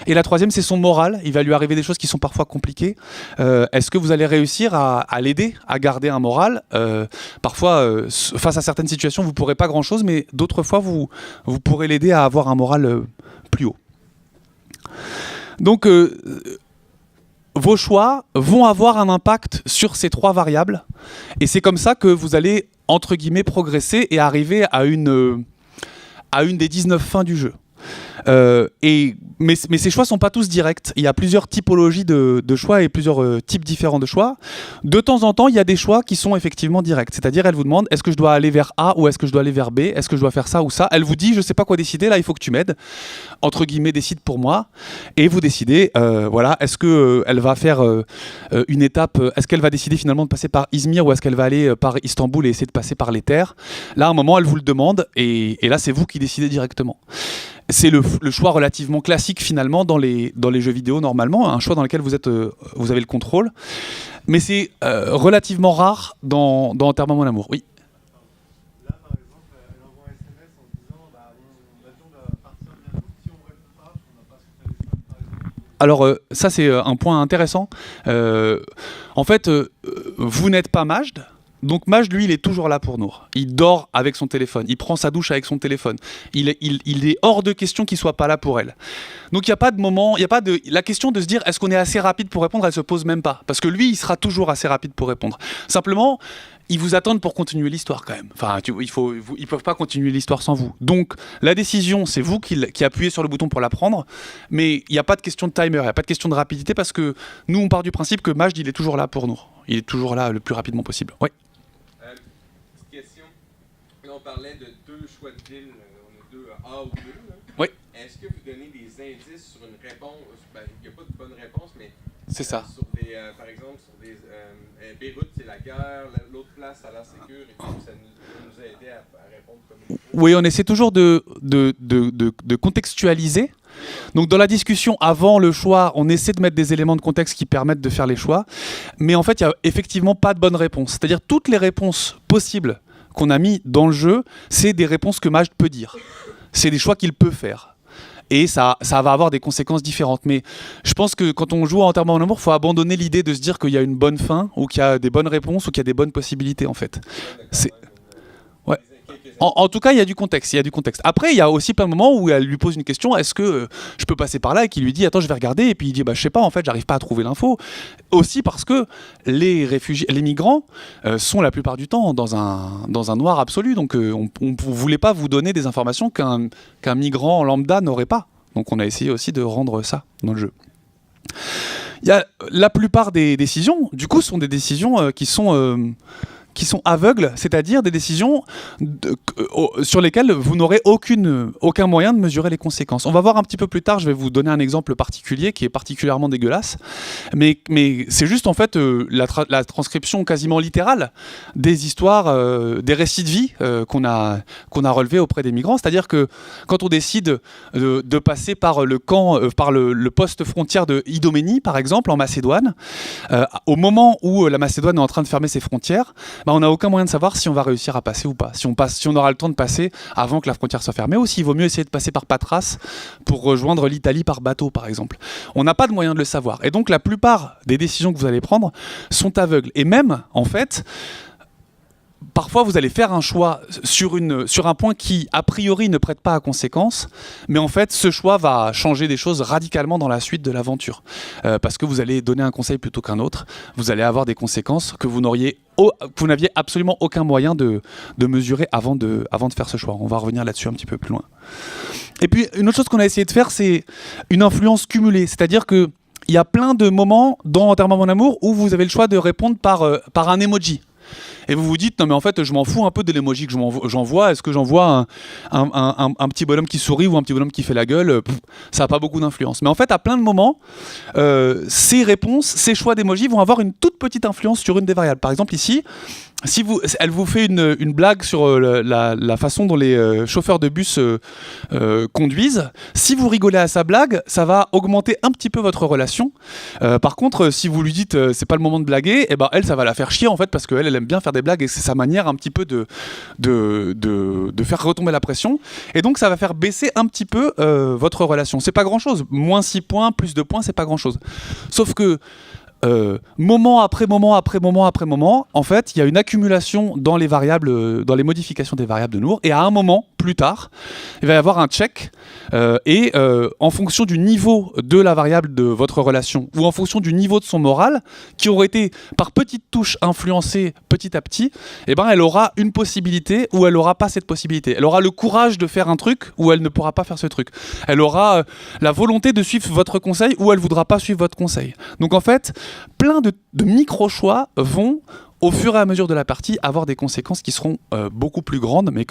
Et la troisième, c'est son moral. Il va lui arriver des choses qui sont parfois compliquées. Est-ce que vous allez réussir à l'aider à garder un moral? Parfois face à certaines situations vous pourrez pas grand chose, mais d'autres fois vous pourrez l'aider à avoir un moral plus haut. Donc vos choix vont avoir un impact sur ces 3 variables, et c'est comme ça que vous allez entre guillemets progresser et arriver à une des 19 fins du jeu. Mais ces choix sont pas tous directs. Il y a plusieurs typologies de choix et plusieurs types différents de choix. De temps en temps, il y a des choix qui sont effectivement directs. C'est-à-dire, elle vous demande, est-ce que je dois aller vers A ou est-ce que je dois aller vers B? Est-ce que je dois faire ça ou ça? Elle vous dit, je sais pas quoi décider, là il faut que tu m'aides. Entre guillemets, décide pour moi. Et vous décidez, voilà, est-ce que elle va faire une étape, est-ce qu'elle va décider finalement de passer par Izmir ou est-ce qu'elle va aller par Istanbul et essayer de passer par les terres? Là, à un moment, elle vous le demande, et là, c'est vous qui décidez directement. C'est le choix relativement classique finalement dans les jeux vidéo normalement, un choix dans lequel vous avez le contrôle, mais c'est relativement rare dans Enterrement mon amour. Oui. Là par exemple, elle envoie un SMS en disant l'avion va partir bientôt, si on ne répond pas, on n'a pas son téléphone par exemple. Alors ça c'est un point intéressant. En fait, vous n'êtes pas Majd. Donc Majd, lui, il est toujours là pour Nour. Il dort avec son téléphone, il prend sa douche avec son téléphone. Il est hors de question qu'il soit pas là pour elle. Donc il n'y a pas de moment, la question de se dire est-ce qu'on est assez rapide pour répondre, elle se pose même pas. Parce que lui, il sera toujours assez rapide pour répondre. Simplement, ils vous attendent pour continuer l'histoire quand même. Enfin, ils peuvent pas continuer l'histoire sans vous. Donc la décision, c'est vous qui appuyez sur le bouton pour la prendre, mais il n'y a pas de question de timer, il n'y a pas de question de rapidité, parce que nous, on part du principe que Majd, il est toujours là pour Nour. Il est toujours là le plus rapidement possible. Oui. Question. Là, on parlait de 2 choix de ville, on a 2 A ou 2. Là. Oui. Est-ce que vous donnez des indices sur une réponse? Il n'y a pas de bonne réponse, mais c'est ça. Sur des, par exemple, sur des Beyrouth, c'est la guerre, l'autre place, à la sécurité, et puis ça nous a aidé à répondre comme il faut. Oui, on essaie toujours de contextualiser. Donc dans la discussion avant le choix, on essaie de mettre des éléments de contexte qui permettent de faire les choix. Mais en fait, il n'y a effectivement pas de bonne réponse. C'est-à-dire toutes les réponses possibles qu'on a mis dans le jeu, c'est des réponses que Majd peut dire. C'est des choix qu'il peut faire. Et ça va avoir des conséquences différentes. Mais je pense que quand on joue à Enterrement en amour, il faut abandonner l'idée de se dire qu'il y a une bonne fin, ou qu'il y a des bonnes réponses, ou qu'il y a des bonnes possibilités en fait. C'est... Ouais. En tout cas, il y a du contexte. Après, il y a aussi plein de moments où elle lui pose une question, est-ce que je peux passer par là, et qu'il lui dit attends, je vais regarder, et puis il dit je sais pas, en fait, j'arrive pas à trouver l'info. Aussi parce que les migrants sont la plupart du temps dans un noir absolu. Donc on voulait pas vous donner des informations qu'un migrant lambda n'aurait pas. Donc on a essayé aussi de rendre ça dans le jeu. La plupart des décisions, du coup, sont des décisions qui sont qui sont aveugles, c'est-à-dire des décisions sur lesquelles vous n'aurez aucun moyen de mesurer les conséquences. On va voir un petit peu plus tard, je vais vous donner un exemple particulier qui est particulièrement dégueulasse, mais c'est juste en fait la transcription quasiment littérale des histoires, des récits de vie qu'on a relevés auprès des migrants. C'est-à-dire que quand on décide de passer par le camp, par le poste frontière de Idoménie, par exemple, en Macédoine, au moment où la Macédoine est en train de fermer ses frontières, on n'a aucun moyen de savoir si on va réussir à passer ou pas, si on aura le temps de passer avant que la frontière soit fermée, ou s'il vaut mieux essayer de passer par Patras pour rejoindre l'Italie par bateau, par exemple. On n'a pas de moyen de le savoir. Et donc la plupart des décisions que vous allez prendre sont aveugles. Et même, en fait, parfois, vous allez faire un choix sur un point qui, a priori, ne prête pas à conséquence, mais en fait, ce choix va changer des choses radicalement dans la suite de l'aventure. Parce que vous allez donner un conseil plutôt qu'un autre, vous allez avoir des conséquences que vous n'aviez absolument aucun moyen de mesurer avant de faire ce choix. On va revenir là-dessus un petit peu plus loin. Et puis, une autre chose qu'on a essayé de faire, c'est une influence cumulée, c'est-à-dire que il y a plein de moments dans Enterrement mon amour où vous avez le choix de répondre par un emoji. Et vous vous dites, non mais en fait je m'en fous un peu de l'emoji que j'envoie, est-ce que j'envoie un petit bonhomme qui sourit ou un petit bonhomme qui fait la gueule, ça n'a pas beaucoup d'influence. Mais en fait à plein de moments, ces réponses, ces choix d'emoji vont avoir une toute petite influence sur une des variables. Par exemple ici, elle vous fait une blague sur la façon dont les chauffeurs de bus conduisent. Si vous rigolez à sa blague, ça va augmenter un petit peu votre relation. Par contre, si vous lui dites c'est pas le moment de blaguer, et ben elle, ça va la faire chier en fait parce qu'elle aime bien faire des blagues et c'est sa manière un petit peu de faire retomber la pression. Et donc ça va faire baisser un petit peu votre relation. C'est pas grand chose. Moins 6 points, plus 2 points, c'est pas grand chose. Sauf que moment après moment après moment après moment, en fait, il y a une accumulation dans les variables, dans les modifications des variables de Nour, et à un moment, plus tard, il va y avoir un check, et en fonction du niveau de la variable de votre relation, ou en fonction du niveau de son moral, qui aurait été par petites touches influencé petit à petit, eh ben, elle aura une possibilité ou elle n'aura pas cette possibilité. Elle aura le courage de faire un truc ou elle ne pourra pas faire ce truc. Elle aura la volonté de suivre votre conseil ou elle ne voudra pas suivre votre conseil. Donc en fait, plein de micro-choix vont, au fur et à mesure de la partie, avoir des conséquences qui seront beaucoup plus grandes, mais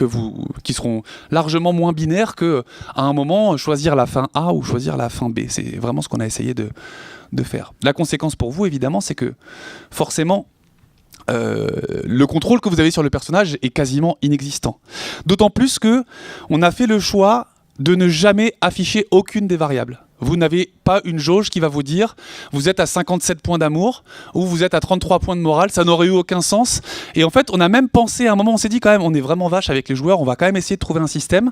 qui seront largement moins binaires qu'à un moment, choisir la fin A ou choisir la fin B. C'est vraiment ce qu'on a essayé de faire. La conséquence pour vous, évidemment, c'est que forcément, le contrôle que vous avez sur le personnage est quasiment inexistant. D'autant plus que on a fait le choix de ne jamais afficher aucune des variables. Vous n'avez pas une jauge qui va vous dire vous êtes à 57 points d'amour ou vous êtes à 33 points de morale, ça n'aurait eu aucun sens. Et en fait, on a même pensé à un moment, on s'est dit quand même, on est vraiment vache avec les joueurs, on va quand même essayer de trouver un système.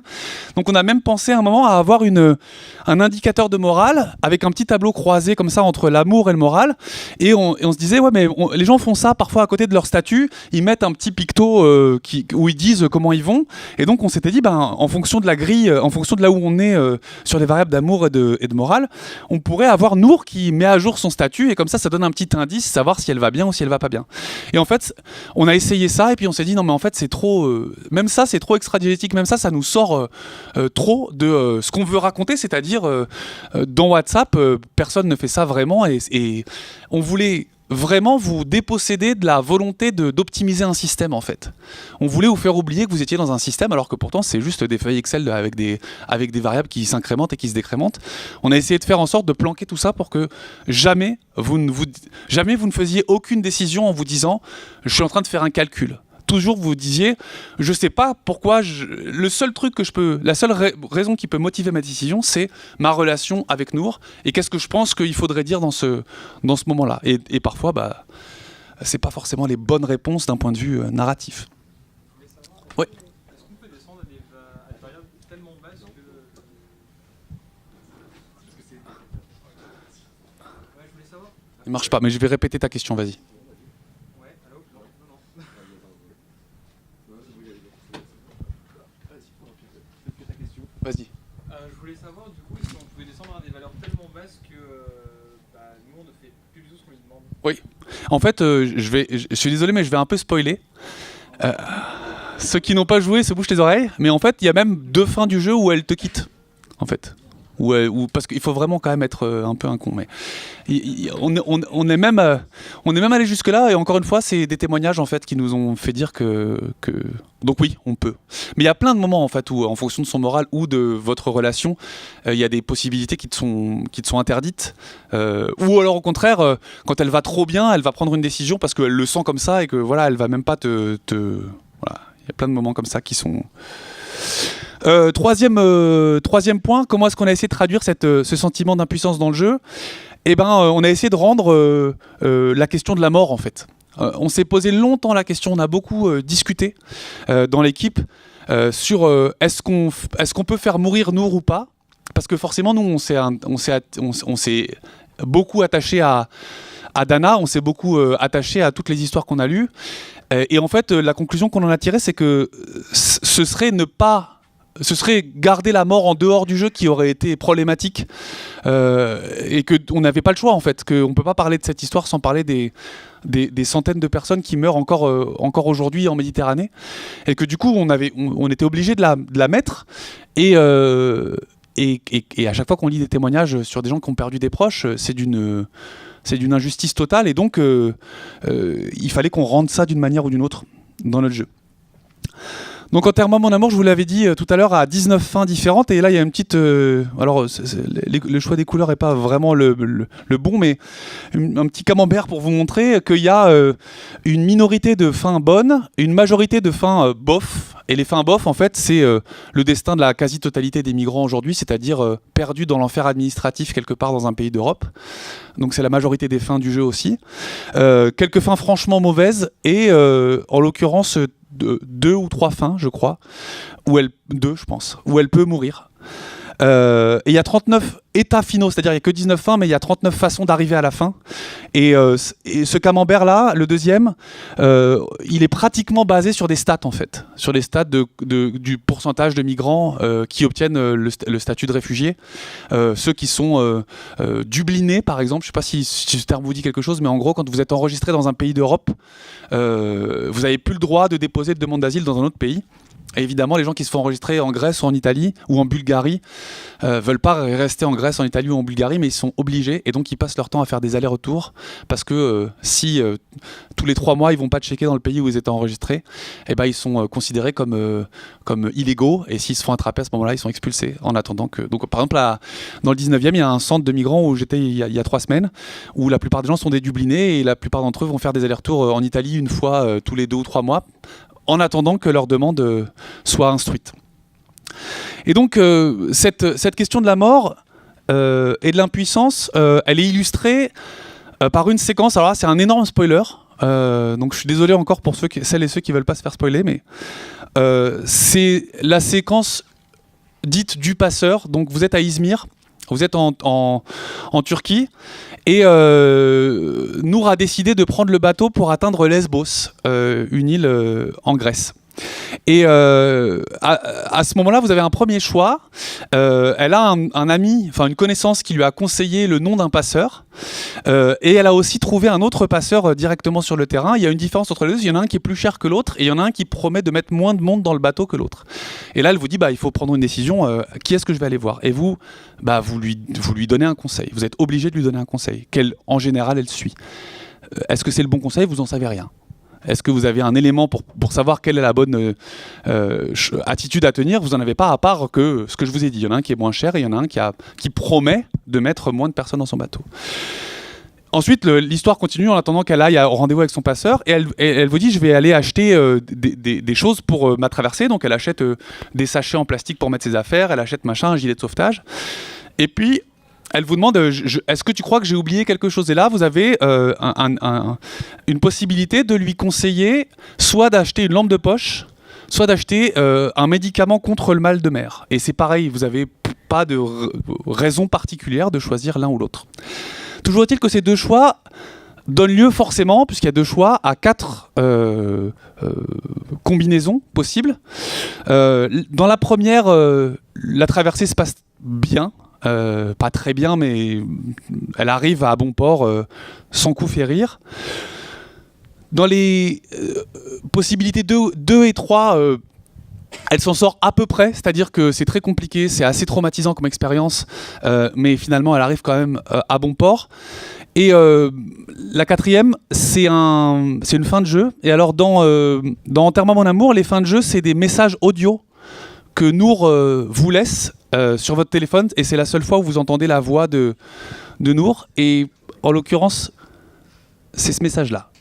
Donc on a même pensé à un moment à avoir un indicateur de morale avec un petit tableau croisé comme ça entre l'amour et le moral. Et on se disait, ouais, mais les gens font ça parfois à côté de leur statut, ils mettent un petit picto où ils disent comment ils vont. Et donc on s'était dit, en fonction de la grille, en fonction de là où on est sur les variables d'amour et de morale, on pourrait avoir Nour qui met à jour son statut et comme ça donne un petit indice, savoir si elle va bien ou si elle va pas bien. Et en fait, on a essayé ça et puis on s'est dit non mais en fait c'est trop, même ça c'est trop extradiégétique, même ça nous sort trop de ce qu'on veut raconter, c'est-à-dire dans WhatsApp, personne ne fait ça vraiment et on voulait vraiment vous déposséder de la volonté d'optimiser un système en fait. On voulait vous faire oublier que vous étiez dans un système alors que pourtant c'est juste des feuilles Excel avec des variables qui s'incrémentent et qui se décrémentent. On a essayé de faire en sorte de planquer tout ça pour que jamais vous ne faisiez aucune décision en vous disant je suis en train de faire un calcul. Toujours vous disiez je sais pas pourquoi le seul truc que je peux, la seule raison qui peut motiver ma décision c'est ma relation avec Nour et qu'est-ce que je pense qu'il faudrait dire dans ce moment-là et parfois c'est pas forcément les bonnes réponses d'un point de vue narratif. Oui. Est-ce qu'on peut descendre à des variables tellement basses que... Ouais, je voulais savoir. Il marche pas mais je vais répéter ta question, vas-y. Vas-y. Je voulais savoir du coup si on pouvait descendre à des valeurs tellement basses que nous on ne fait plus du tout ce qu'on lui demande. Oui. En fait, je suis désolé mais je vais un peu spoiler. Ceux qui n'ont pas joué se bouchent les oreilles, mais en fait il y a même 2 fins du jeu où elle te quitte. En fait. ou parce qu'il faut vraiment quand même être un peu un con. Mais on est même allé jusque là, et encore une fois, c'est des témoignages en fait qui nous ont fait dire que donc oui, on peut. Mais il y a plein de moments en fait où, en fonction de son moral ou de votre relation, il y a des possibilités qui te sont interdites, ou alors au contraire, quand elle va trop bien, elle va prendre une décision parce qu'elle le sent comme ça et que voilà, elle va même pas te voilà. Il y a plein de moments comme ça qui sont. Troisième point, comment est-ce qu'on a essayé de traduire ce sentiment d'impuissance dans le jeu ? Eh ben, on a essayé de rendre la question de la mort en fait. On s'est posé longtemps la question, on a beaucoup discuté dans l'équipe sur est-ce qu'on peut faire mourir Nour ou pas ? Parce que forcément, nous, on s'est beaucoup attaché à Dana, on s'est beaucoup attaché à toutes les histoires qu'on a lues. Et en fait, la conclusion qu'on en a tirée, c'est que ce serait garder la mort en dehors du jeu qui aurait été problématique, et qu'on n'avait pas le choix en fait, qu'on ne peut pas parler de cette histoire sans parler des centaines de personnes qui meurent encore aujourd'hui en Méditerranée, et que du coup on était obligé de la mettre, et à chaque fois qu'on lit des témoignages sur des gens qui ont perdu des proches, c'est d'une injustice totale, et donc il fallait qu'on rende ça d'une manière ou d'une autre dans notre jeu. Donc Enterrement mon amour, je vous l'avais dit tout à l'heure, à 19 fins différentes, et là il y a une petite... alors le choix des couleurs n'est pas vraiment le bon, mais un petit camembert pour vous montrer qu'il y a une minorité de fins bonnes, une majorité de fins bof, et les fins bof en fait c'est le destin de la quasi-totalité des migrants aujourd'hui, c'est-à-dire perdus dans l'enfer administratif quelque part dans un pays d'Europe. Donc c'est la majorité des fins du jeu aussi. Quelques fins franchement mauvaises, et en l'occurrence... 2 ou 3 fins, je crois, où elle peut mourir. Et il y a 39 états finaux, c'est-à-dire il n'y a que 19 fins, mais il y a 39 façons d'arriver à la fin. Et ce camembert-là, le deuxième, il est pratiquement basé sur des stats, en fait, sur les stats du pourcentage de migrants qui obtiennent le statut de réfugié. Ceux qui sont dublinés, par exemple, je ne sais pas si ce terme vous dit quelque chose, mais en gros, quand vous êtes enregistré dans un pays d'Europe, vous n'avez plus le droit de déposer de demande d'asile dans un autre pays. Et évidemment, les gens qui se font enregistrer en Grèce ou en Italie ou en Bulgarie veulent pas rester en Grèce, en Italie ou en Bulgarie, mais ils sont obligés, et donc ils passent leur temps à faire des allers-retours, parce que si tous les 3 mois ils vont pas checker dans le pays où ils étaient enregistrés, et ben ils sont considérés comme illégaux, et s'ils se font attraper à ce moment-là, ils sont expulsés en attendant que... Donc par exemple, dans le 19e, il y a un centre de migrants où j'étais il y a 3 semaines, où la plupart des gens sont des dublinés, et la plupart d'entre eux vont faire des allers-retours en Italie une fois tous les 2 ou 3 mois, en attendant que leur demande soit instruite. Et donc, cette question de la mort et de l'impuissance, elle est illustrée par une séquence. Alors là, c'est un énorme spoiler, donc je suis désolé encore pour celles et ceux qui ne veulent pas se faire spoiler, mais c'est la séquence dite du passeur. Donc vous êtes à Izmir, vous êtes en Turquie, et Nour a décidé de prendre le bateau pour atteindre Lesbos, une île en Grèce. Et à ce moment-là, vous avez un premier choix. Elle a un ami, enfin une connaissance qui lui a conseillé le nom d'un passeur. Et elle a aussi trouvé un autre passeur directement sur le terrain. Il y a une différence entre les deux. Il y en a un qui est plus cher que l'autre, et il y en a un qui promet de mettre moins de monde dans le bateau que l'autre. Et là, elle vous dit, il faut prendre une décision. Qui est-ce que je vais aller voir ? Et vous, vous lui donnez un conseil. Vous êtes obligé de lui donner un conseil, qu'elle, en général, elle suit. Est-ce que c'est le bon conseil ? Vous n'en savez rien. Est-ce que vous avez un élément pour savoir quelle est la bonne attitude à tenir ? Vous n'en avez pas, à part que ce que je vous ai dit. Il y en a un qui est moins cher, et il y en a un qui promet de mettre moins de personnes dans son bateau. Ensuite, l'histoire continue en attendant qu'elle aille au rendez-vous avec son passeur, et elle vous dit, je vais aller acheter des choses pour ma traversée. Donc elle achète des sachets en plastique pour mettre ses affaires, elle achète un gilet de sauvetage. Et puis, elle vous demande, est-ce que tu crois que j'ai oublié quelque chose ? Et là, vous avez une possibilité de lui conseiller soit d'acheter une lampe de poche, soit d'acheter un médicament contre le mal de mer. Et c'est pareil, vous n'avez pas de raison particulière de choisir l'un ou l'autre. Toujours est-il que ces 2 choix donnent lieu forcément, puisqu'il y a 2 choix, à 4 combinaisons possibles. Dans la première, la traversée se passe bien. Pas très bien, mais elle arrive à bon port sans coup férir. Dans les possibilités 2 et 3, Elle s'en sort à peu près, c'est-à-dire que c'est très compliqué, c'est assez traumatisant comme expérience, mais finalement elle arrive quand même à bon port. Et la quatrième, c'est une fin de jeu. Et alors dans Enterrement mon amour, les fins de jeu, c'est des messages audio que Nour vous laisse sur votre téléphone, et c'est la seule fois où vous entendez la voix de Nour. Et en l'occurrence, c'est ce message-là.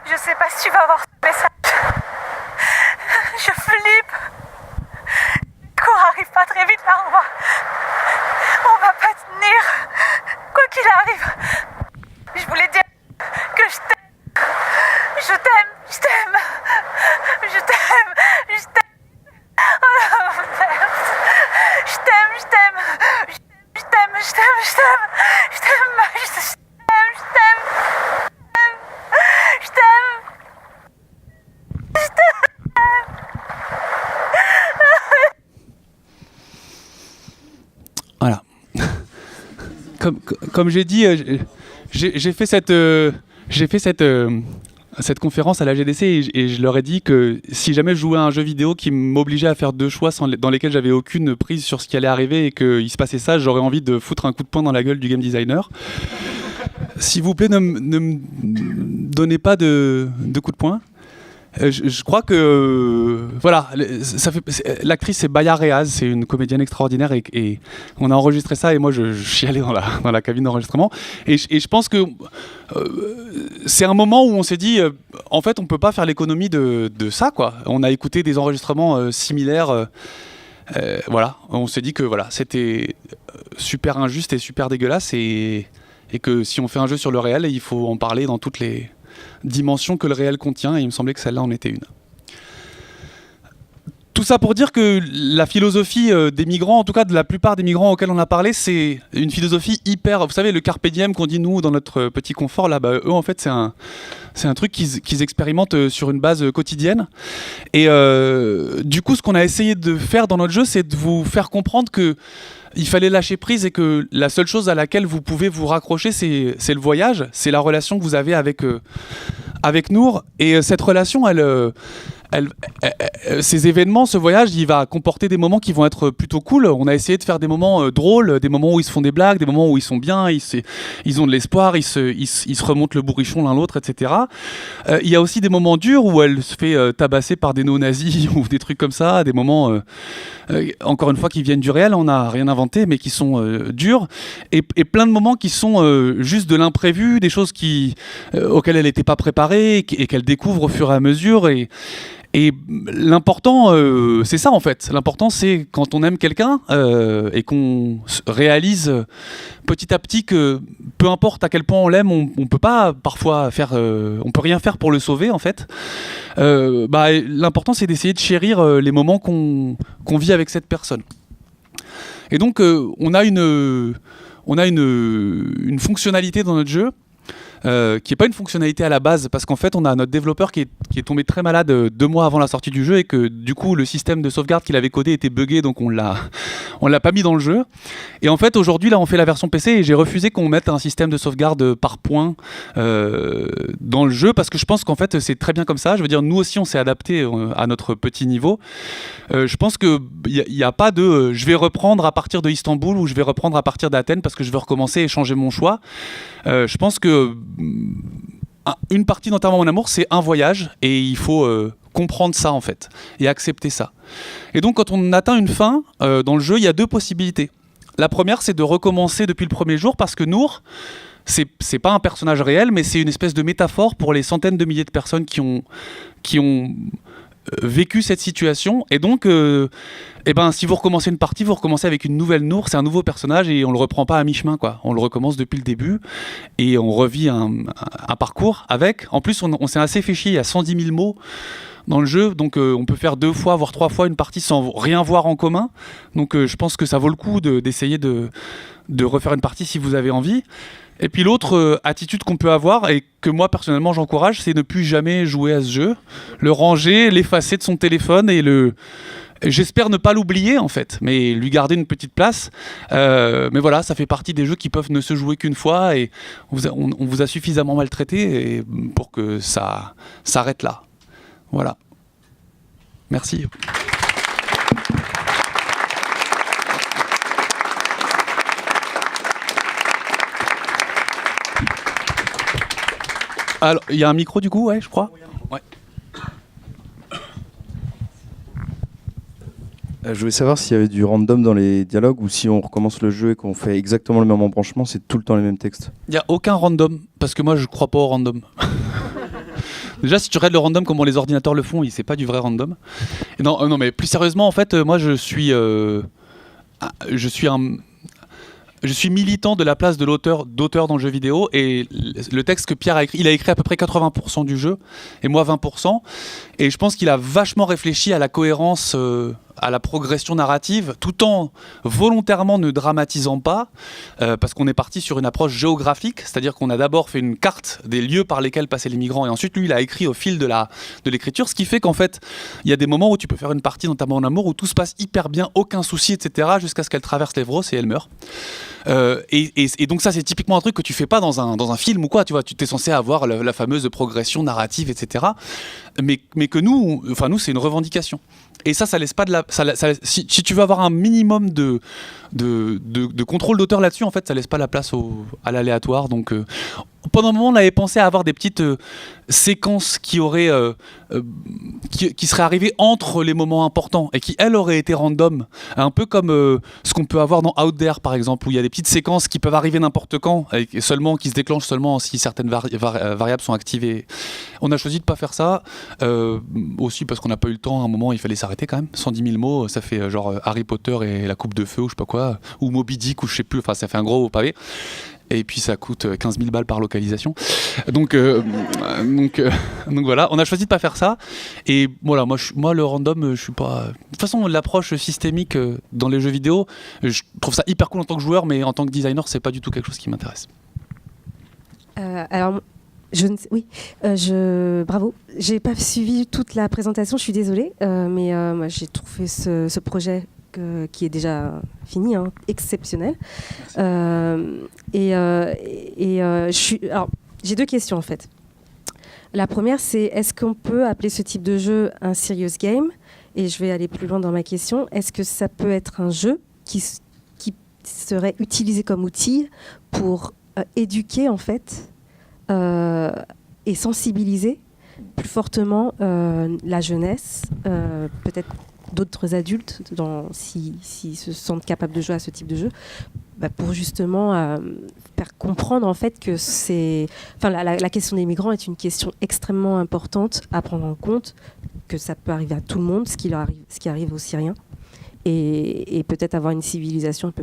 Je sais pas si tu vas avoir ce message. Je flippe. Le cours arrive pas très vite là, on va pas tenir. Quoi qu'il arrive. Je voulais dire que je t'aime. Je t'aime, je t'aime. Je t'aime, je t'aime. Oh, merde. Je t'aime, je t'aime. Je t'aime, je t'aime, je t'aime. Je t'aime, je t'aime, je t'aime. Je t'aime. Je t'aime. Voilà. Comme j'ai dit, j'ai fait cette conférence à la GDC et je leur ai dit que si jamais je jouais à un jeu vidéo qui m'obligeait à faire deux choix dans lesquels j'avais aucune prise sur ce qui allait arriver et qu'il se passait ça, j'aurais envie de foutre un coup de poing dans la gueule du game designer. S'il vous plaît, ne me donnez pas de coup de poing. Je crois que voilà, l'actrice c'est Baya Reaz, c'est une comédienne extraordinaire et on a enregistré ça et moi je suis allé dans la cabine d'enregistrement et je pense que c'est un moment où on s'est dit en fait on peut pas faire l'économie de ça quoi. On a écouté des enregistrements similaires, voilà, on s'est dit que voilà c'était super injuste et super dégueulasse et que si on fait un jeu sur le réel, il faut en parler dans toutes les dimension que le réel contient, et il me semblait que celle-là en était une. Tout ça pour dire que la philosophie des migrants, en tout cas de la plupart des migrants auxquels on a parlé, c'est une philosophie hyper... Vous savez, le carpe diem qu'on dit nous dans notre petit confort, là, eux en fait c'est un truc qu'ils expérimentent sur une base quotidienne. Et du coup, ce qu'on a essayé de faire dans notre jeu, c'est de vous faire comprendre que il fallait lâcher prise et que la seule chose à laquelle vous pouvez vous raccrocher, c'est le voyage, c'est la relation que vous avez avec Nour. Et cette relation, ces événements, ce voyage, il va comporter des moments qui vont être plutôt cool. On a essayé de faire des moments drôles, des moments où ils se font des blagues, des moments où ils sont bien, ils ont de l'espoir, ils se remontent le bourrichon l'un l'autre, etc. Il y a aussi des moments durs où elle se fait tabasser par des néo-nazis ou des trucs comme ça, des moments, encore une fois, qui viennent du réel, on n'a rien inventé, mais qui sont durs, et plein de moments qui sont juste de l'imprévu, des choses auxquelles elle n'était pas préparée et qu'elle découvre au fur et à mesure. Et l'important, c'est ça en fait. L'important, c'est quand on aime quelqu'un et qu'on réalise petit à petit que peu importe à quel point on l'aime, on peut pas parfois on peut rien faire pour le sauver en fait. L'important, c'est d'essayer de chérir les moments qu'on vit avec cette personne. Et donc, on a une fonctionnalité dans notre jeu. Qui n'est pas une fonctionnalité à la base, parce qu'en fait on a notre développeur qui est tombé très malade 2 mois avant la sortie du jeu et que du coup le système de sauvegarde qu'il avait codé était buggé, donc on l'a pas mis dans le jeu. Et en fait aujourd'hui là on fait la version PC et j'ai refusé qu'on mette un système de sauvegarde par points dans le jeu, parce que je pense qu'en fait c'est très bien comme ça. Je veux dire, nous aussi on s'est adapté à notre petit niveau. Je pense qu'il n'y a pas de je vais reprendre à partir de Istanbul ou je vais reprendre à partir d'Athènes parce que je veux recommencer et changer mon choix. Je pense que une partie d'Enterrement mon amour, c'est un voyage et il faut comprendre ça en fait et accepter ça. Et donc quand on atteint une fin dans le jeu, il y a 2 possibilités. La première, c'est de recommencer depuis le premier jour, parce que Nour, c'est pas un personnage réel, mais c'est une espèce de métaphore pour les centaines de milliers de personnes qui ont vécu cette situation. Et donc si vous recommencez une partie, vous recommencez avec une nouvelle Nour, c'est un nouveau personnage et on le reprend pas à mi-chemin quoi. On le recommence depuis le début et on revit un parcours avec. En plus on s'est assez fait chier, il y a 110 000 mots dans le jeu, donc on peut faire 2 fois voire 3 fois une partie sans rien voir en commun. Donc je pense que ça vaut le coup d'essayer de refaire une partie si vous avez envie. Et puis l'autre attitude qu'on peut avoir, et que moi personnellement j'encourage, c'est ne plus jamais jouer à ce jeu, le ranger, l'effacer de son téléphone et j'espère ne pas l'oublier en fait, mais lui garder une petite place. Mais voilà, ça fait partie des jeux qui peuvent ne se jouer qu'une fois et on vous a suffisamment maltraité pour que ça s'arrête là. Voilà. Merci. Alors, il y a un micro du coup, ouais, je crois. Ouais. Je voulais savoir s'il y avait du random dans les dialogues ou si on recommence le jeu et qu'on fait exactement le même embranchement, c'est tout le temps les mêmes textes. Il n'y a aucun random, parce que moi je crois pas au random. Déjà, si tu regardes le random comment les ordinateurs le font, c'est pas du vrai random. Et non, non, mais plus sérieusement, en fait, moi je suis militant de la place de d'auteur dans le jeu vidéo, et le texte que Pierre a écrit, il a écrit à peu près 80% du jeu, et moi 20%, et je pense qu'il a vachement réfléchi à la cohérence, à la progression narrative, tout en volontairement ne dramatisant pas, parce qu'on est parti sur une approche géographique, c'est-à-dire qu'on a d'abord fait une carte des lieux par lesquels passaient les migrants, et ensuite lui il a écrit au fil de l'écriture, ce qui fait qu'en fait il y a des moments où tu peux faire une partie notamment en amour où tout se passe hyper bien, aucun souci, etc., jusqu'à ce qu'elle traverse l'Evros et elle meurt. Et donc ça c'est typiquement un truc que tu fais pas dans un film ou quoi, tu vois, tu t'es censé avoir la fameuse progression narrative, etc., mais que nous c'est une revendication, et ça laisse pas de la si tu veux avoir un minimum de contrôle d'auteur là-dessus, en fait ça laisse pas la place à l'aléatoire. Donc pendant un moment on avait pensé à avoir des petites séquences qui auraient qui seraient arrivées entre les moments importants et qui elles auraient été random, un peu comme ce qu'on peut avoir dans Out There par exemple, où il y a des petites séquences qui peuvent arriver n'importe quand et qui se déclenchent seulement si certaines variables sont activées. On a choisi de pas faire ça, aussi parce qu'on n'a pas eu le temps. À un moment il fallait s'arrêter quand même. 110 000 mots, ça fait genre Harry Potter et la coupe de feu ou je sais pas quoi, ou Moby Dick ou je sais plus, enfin ça fait un gros pavé. Et puis ça coûte 15 000 balles par localisation. Donc voilà, on a choisi de pas faire ça. Et voilà, moi le random, je suis pas. De toute façon, l'approche systémique dans les jeux vidéo, je trouve ça hyper cool en tant que joueur, mais en tant que designer, c'est pas du tout quelque chose qui m'intéresse. Alors, bravo. J'ai pas suivi toute la présentation, je suis désolée, mais moi j'ai trouvé ce projet qui est déjà fini, hein, exceptionnel. Alors, j'ai deux questions en fait. La première, c'est est-ce qu'on peut appeler ce type de jeu un serious game ? Et je vais aller plus loin dans ma question. Est-ce que ça peut être un jeu qui serait utilisé comme outil pour éduquer en fait et sensibiliser plus fortement la jeunesse, peut-être d'autres adultes, s'ils se sentent capables de jouer à ce type de jeu, pour justement faire comprendre en fait que la question des migrants est une question extrêmement importante à prendre en compte, que ça peut arriver à tout le monde, ce qui arrive aux Syriens, et peut-être avoir une civilisation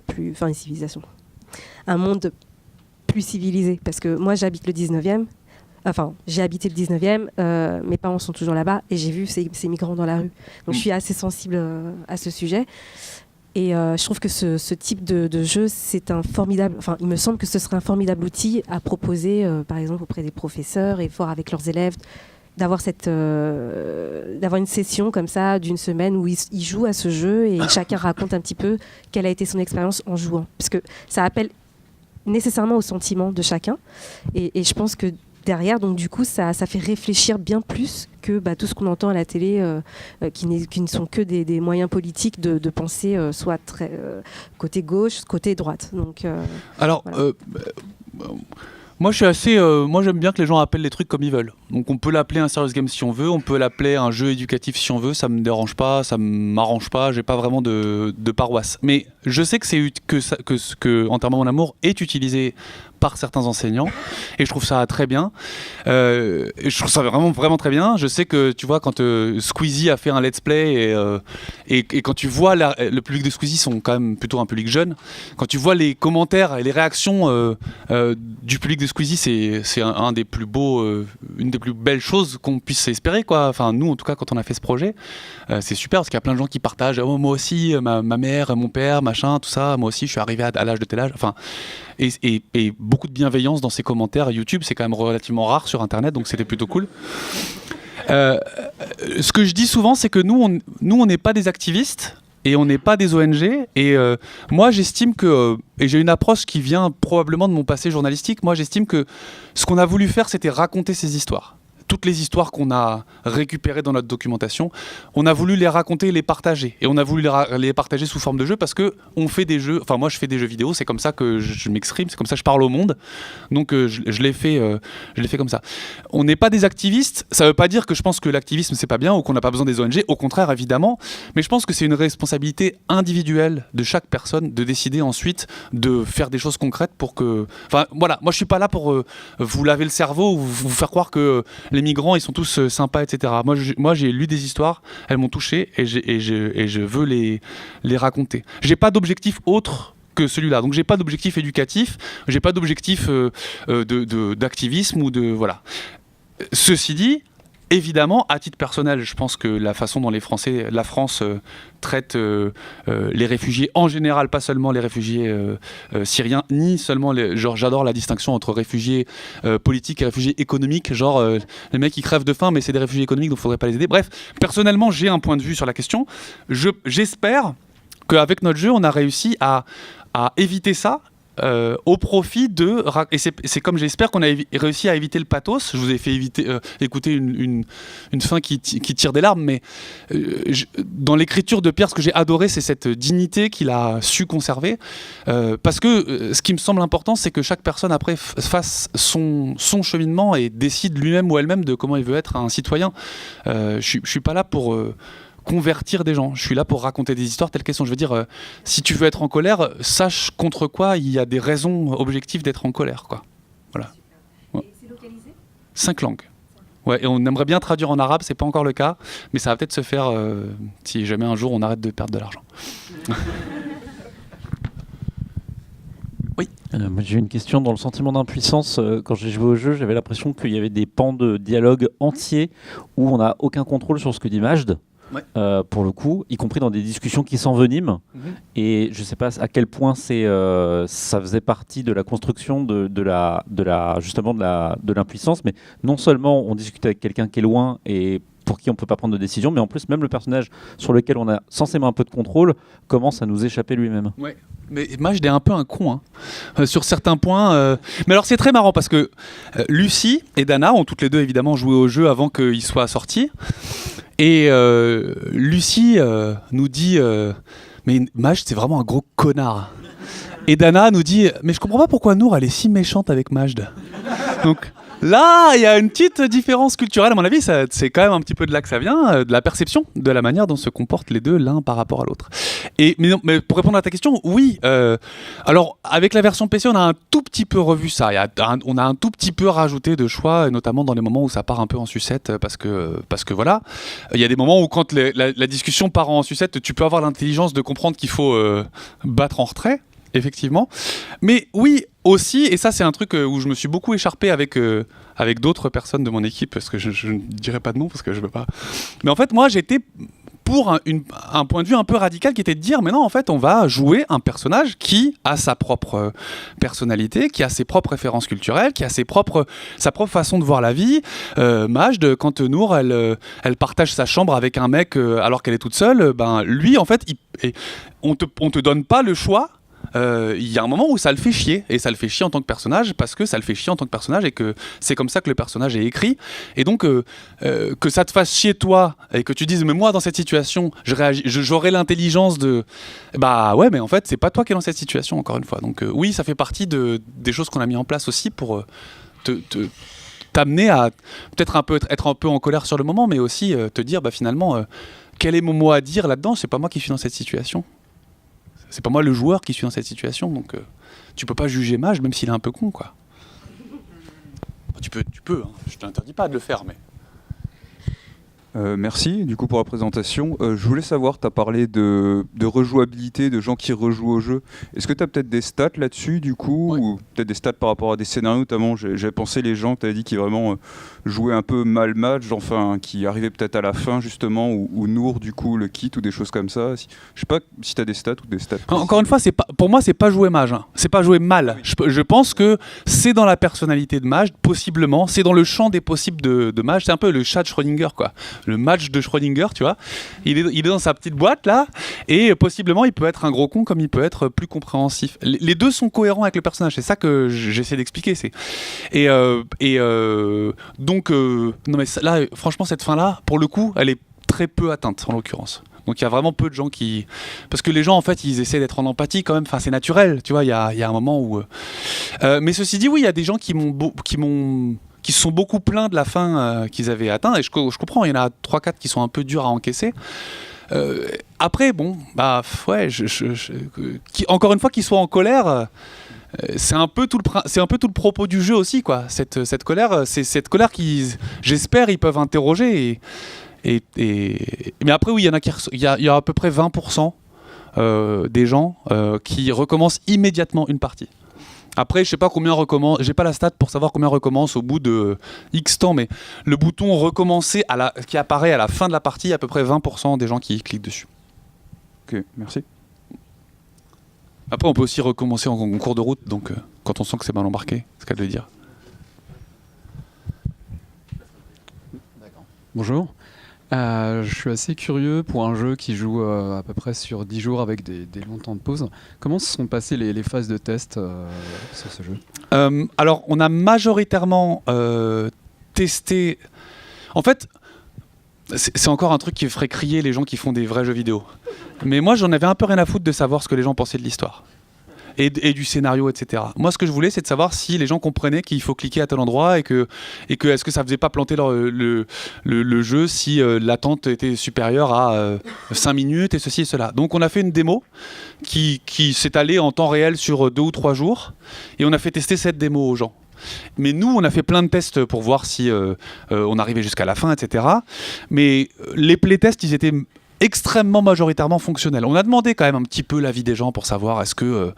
un monde plus civilisé, parce que moi j'habite le 19e. Enfin, j'ai habité le 19e, mes parents sont toujours là-bas et j'ai vu ces migrants dans la rue. Donc je suis assez sensible à ce sujet. Et je trouve que ce type de jeu, c'est un formidable... Enfin, il me semble que ce serait un formidable outil à proposer, par exemple, auprès des professeurs et voir avec leurs élèves, d'avoir une session comme ça d'une semaine où ils jouent à ce jeu et chacun raconte un petit peu quelle a été son expérience en jouant. Parce que ça appelle nécessairement au sentiment de chacun. Et je pense que derrière, donc du coup, ça fait réfléchir bien plus que tout ce qu'on entend à la télé, qui ne sont que des moyens politiques de penser soit très côté gauche, côté droite. Donc, alors, voilà. Moi, moi, j'aime bien que les gens appellent les trucs comme ils veulent. Donc, on peut l'appeler un serious game si on veut, on peut l'appeler un jeu éducatif si on veut. Ça me dérange pas, ça m'arrange pas. J'ai pas vraiment de paroisse. Mais je sais que Enterrement mon amour est utilisé par certains enseignants et je trouve ça très bien. Et je trouve ça vraiment vraiment très bien. Je sais que tu vois quand Squeezie a fait un let's play et quand tu vois le public de Squeezie sont quand même plutôt un public jeune. Quand tu vois les commentaires et les réactions du public de Squeezie, c'est un des plus beaux, une des plus belles choses qu'on puisse espérer quoi. Enfin nous en tout cas quand on a fait ce projet, c'est super parce qu'il y a plein de gens qui partagent. Oh, moi aussi, ma mère, mon père, machin, tout ça. Moi aussi, je suis arrivé à l'âge de tel âge. Enfin. Et beaucoup de bienveillance dans ces commentaires. YouTube, c'est quand même relativement rare sur Internet, donc c'était plutôt cool. Ce que je dis souvent, c'est que nous, on n'est pas des activistes et on n'est pas des ONG. Et moi, j'estime que, et j'ai une approche qui vient probablement de mon passé journalistique, moi, j'estime que ce qu'on a voulu faire, c'était raconter ces histoires. toutes les histoires qu'on a récupérées dans notre documentation, on a voulu les raconter et les partager. Et on a voulu les partager sous forme de jeux parce que on fait des jeux, enfin moi je fais des jeux vidéo, c'est comme ça que je m'exprime, c'est comme ça que je parle au monde. Donc je l'ai fait comme ça. On n'est pas des activistes, ça veut pas dire que je pense que l'activisme c'est pas bien ou qu'on n'a pas besoin des ONG, au contraire évidemment, mais je pense que c'est une responsabilité individuelle de chaque personne de décider ensuite de faire des choses concrètes pour que... Enfin voilà, moi je suis pas là pour vous laver le cerveau ou vous faire croire que les migrants ils sont tous sympas, etc. Moi j'ai lu des histoires, elles m'ont touché et je veux les raconter. J'ai pas d'objectif autre que celui-là, donc j'ai pas d'objectif éducatif, j'ai pas d'objectif d'activisme ou de... Voilà. Ceci dit, évidemment, à titre personnel, je pense que la façon dont la France traite les réfugiés en général, pas seulement les réfugiés syriens, ni seulement j'adore la distinction entre réfugiés politiques et réfugiés économiques, les mecs qui crèvent de faim, mais c'est des réfugiés économiques, donc il faudrait pas les aider. Bref, personnellement, j'ai un point de vue sur la question. J'espère qu'avec notre jeu, on a réussi à éviter ça. Au profit de... Et c'est comme j'espère qu'on a réussi à éviter le pathos. Je vous ai fait écouter une fin qui tire des larmes, mais dans l'écriture de Pierre, ce que j'ai adoré, c'est cette dignité qu'il a su conserver. Parce que ce qui me semble important, c'est que chaque personne après fasse son cheminement et décide lui-même ou elle-même de comment il veut être un citoyen. Je suis pas là pour... convertir des gens. Je suis là pour raconter des histoires telles qu'elles sont. Je veux dire, si tu veux être en colère, sache contre quoi il y a des raisons objectives d'être en colère, quoi. Voilà. Ouais. Et c'est localisé ? 5 langues. Ouais, et on aimerait bien traduire en arabe, c'est pas encore le cas, mais ça va peut-être se faire si jamais un jour on arrête de perdre de l'argent. Oui. Moi, j'ai une question dans le sentiment d'impuissance. Quand j'ai joué au jeu, j'avais l'impression qu'il y avait des pans de dialogue entiers où on n'a aucun contrôle sur ce que dit Majd. Ouais. Pour le coup, y compris dans des discussions qui s'enveniment. Et je ne sais pas à quel point ça faisait partie de la construction de l'impuissance, mais non seulement on discute avec quelqu'un qui est loin et pour qui on ne peut pas prendre de décision, mais en plus même le personnage sur lequel on a censément un peu de contrôle commence à nous échapper lui-même. Ouais. Mais Majd est un peu un con sur certains points. Mais alors c'est très marrant parce que Lucie et Dana ont toutes les deux évidemment joué au jeu avant qu'il soit sorti. Et Lucie nous dit mais Majd c'est vraiment un gros connard. Et Dana nous dit mais je comprends pas pourquoi Nour elle est si méchante avec Majd. Donc là, il y a une petite différence culturelle, à mon avis, c'est quand même un petit peu de là que ça vient, de la perception, de la manière dont se comportent les deux l'un par rapport à l'autre. Mais pour répondre à ta question, oui. Alors, avec la version PC, on a un tout petit peu revu ça. On a un tout petit peu rajouté de choix, notamment dans les moments où ça part un peu en sucette, parce que voilà. Il y a des moments où quand la discussion part en sucette, tu peux avoir l'intelligence de comprendre qu'il faut battre en retrait. Effectivement. Mais oui, aussi, et ça c'est un truc où je me suis beaucoup écharpé avec d'autres personnes de mon équipe, parce que je ne dirai pas de nom, parce que je veux pas. Mais en fait, moi j'étais pour un point de vue un peu radical qui était de dire, mais non, en fait, on va jouer un personnage qui a sa propre personnalité, qui a ses propres références culturelles, qui a sa propre façon de voir la vie. Majd, quand Nour, elle partage sa chambre avec un mec alors qu'elle est toute seule, ben lui, en fait, on te donne pas le choix. Il y a un moment où ça le fait chier, et ça le fait chier en tant que personnage parce que ça le fait chier en tant que personnage et que c'est comme ça que le personnage est écrit, et donc que ça te fasse chier toi et que tu dises mais moi dans cette situation j'aurais l'intelligence de bah ouais, mais en fait c'est pas toi qui es dans cette situation, encore une fois. Donc oui, ça fait partie des choses qu'on a mis en place aussi pour t'amener à peut-être être un peu en colère sur le moment, mais aussi te dire bah finalement quel est mon mot à dire là-dedans, c'est pas moi qui suis dans cette situation. C'est pas moi le joueur qui suis dans cette situation, donc tu peux pas juger Majd même s'il est un peu con, quoi. Tu peux, hein. Je t'interdis pas de le faire, mais... Merci du coup pour la présentation. Je voulais savoir, tu as parlé de rejouabilité, de gens qui rejouent au jeu. Est-ce que tu as peut-être des stats là-dessus du coup, ou peut-être des stats par rapport à des scénarios notamment? J'avais pensé les gens que tu as dit qui vraiment jouaient un peu mal match, enfin qui arrivaient peut-être à la fin justement, ou Nour du coup le kit ou des choses comme ça. Je sais pas si tu as des stats ou des stats. Encore une fois, pour moi c'est pas jouer Majd, hein. C'est pas jouer mal. Je pense que c'est dans la personnalité de Majd, possiblement, c'est dans le champ des possibles de Majd. C'est un peu le chat de Schrödinger, quoi. le match de Schrödinger, tu vois. Il est dans sa petite boîte là, et possiblement il peut être un gros con comme il peut être plus compréhensif. Les deux sont cohérents avec le personnage, c'est ça que j'essaie d'expliquer. Donc non mais là, franchement, cette fin là, pour le coup, elle est très peu atteinte en l'occurrence. Donc il y a vraiment peu de gens qui... Parce que les gens, en fait, ils essaient d'être en empathie quand même. Enfin, c'est naturel, tu vois, il y a un moment où... mais ceci dit, oui, il y a des gens qui se sont beaucoup plaints de la fin qu'ils avaient atteint. Et je comprends, il y en a 3-4 qui sont un peu durs à encaisser. Après, bon, bah, ouais, encore une fois, qu'ils soient en colère... c'est un peu tout le propos du jeu aussi, quoi. Cette colère, c'est cette colère qui, j'espère, ils peuvent interroger. Mais après, oui, il y a à peu près 20% des gens qui recommencent immédiatement une partie. Après, je sais pas combien recommence, j'ai pas la stat pour savoir combien recommence au bout de X temps, mais le bouton recommencer qui apparaît à la fin de la partie, il y a à peu près 20% des gens qui cliquent dessus. Ok, merci. Après, on peut aussi recommencer en cours de route, donc quand on sent que c'est mal embarqué, c'est ce qu'elle veut dire. Bonjour. Je suis assez curieux pour un jeu qui joue à peu près sur 10 jours avec des longs temps de pause. Comment se sont passées les phases de test sur ce jeu ? Alors, on a majoritairement testé... En fait, c'est encore un truc qui ferait crier les gens qui font des vrais jeux vidéo. Mais moi, j'en avais un peu rien à foutre de savoir ce que les gens pensaient de l'histoire. Et du scénario, etc. Moi, ce que je voulais, c'est de savoir si les gens comprenaient qu'il faut cliquer à tel endroit et que est-ce que ça faisait pas planter le jeu si l'attente était supérieure à 5 minutes et ceci et cela. Donc, on a fait une démo qui s'est allée en temps réel sur 2 ou 3 jours et on a fait tester cette démo aux gens. Mais nous, on a fait plein de tests pour voir si on arrivait jusqu'à la fin, etc. Mais les playtests, ils étaient extrêmement majoritairement fonctionnel. On a demandé quand même un petit peu l'avis des gens pour savoir qu'est-ce que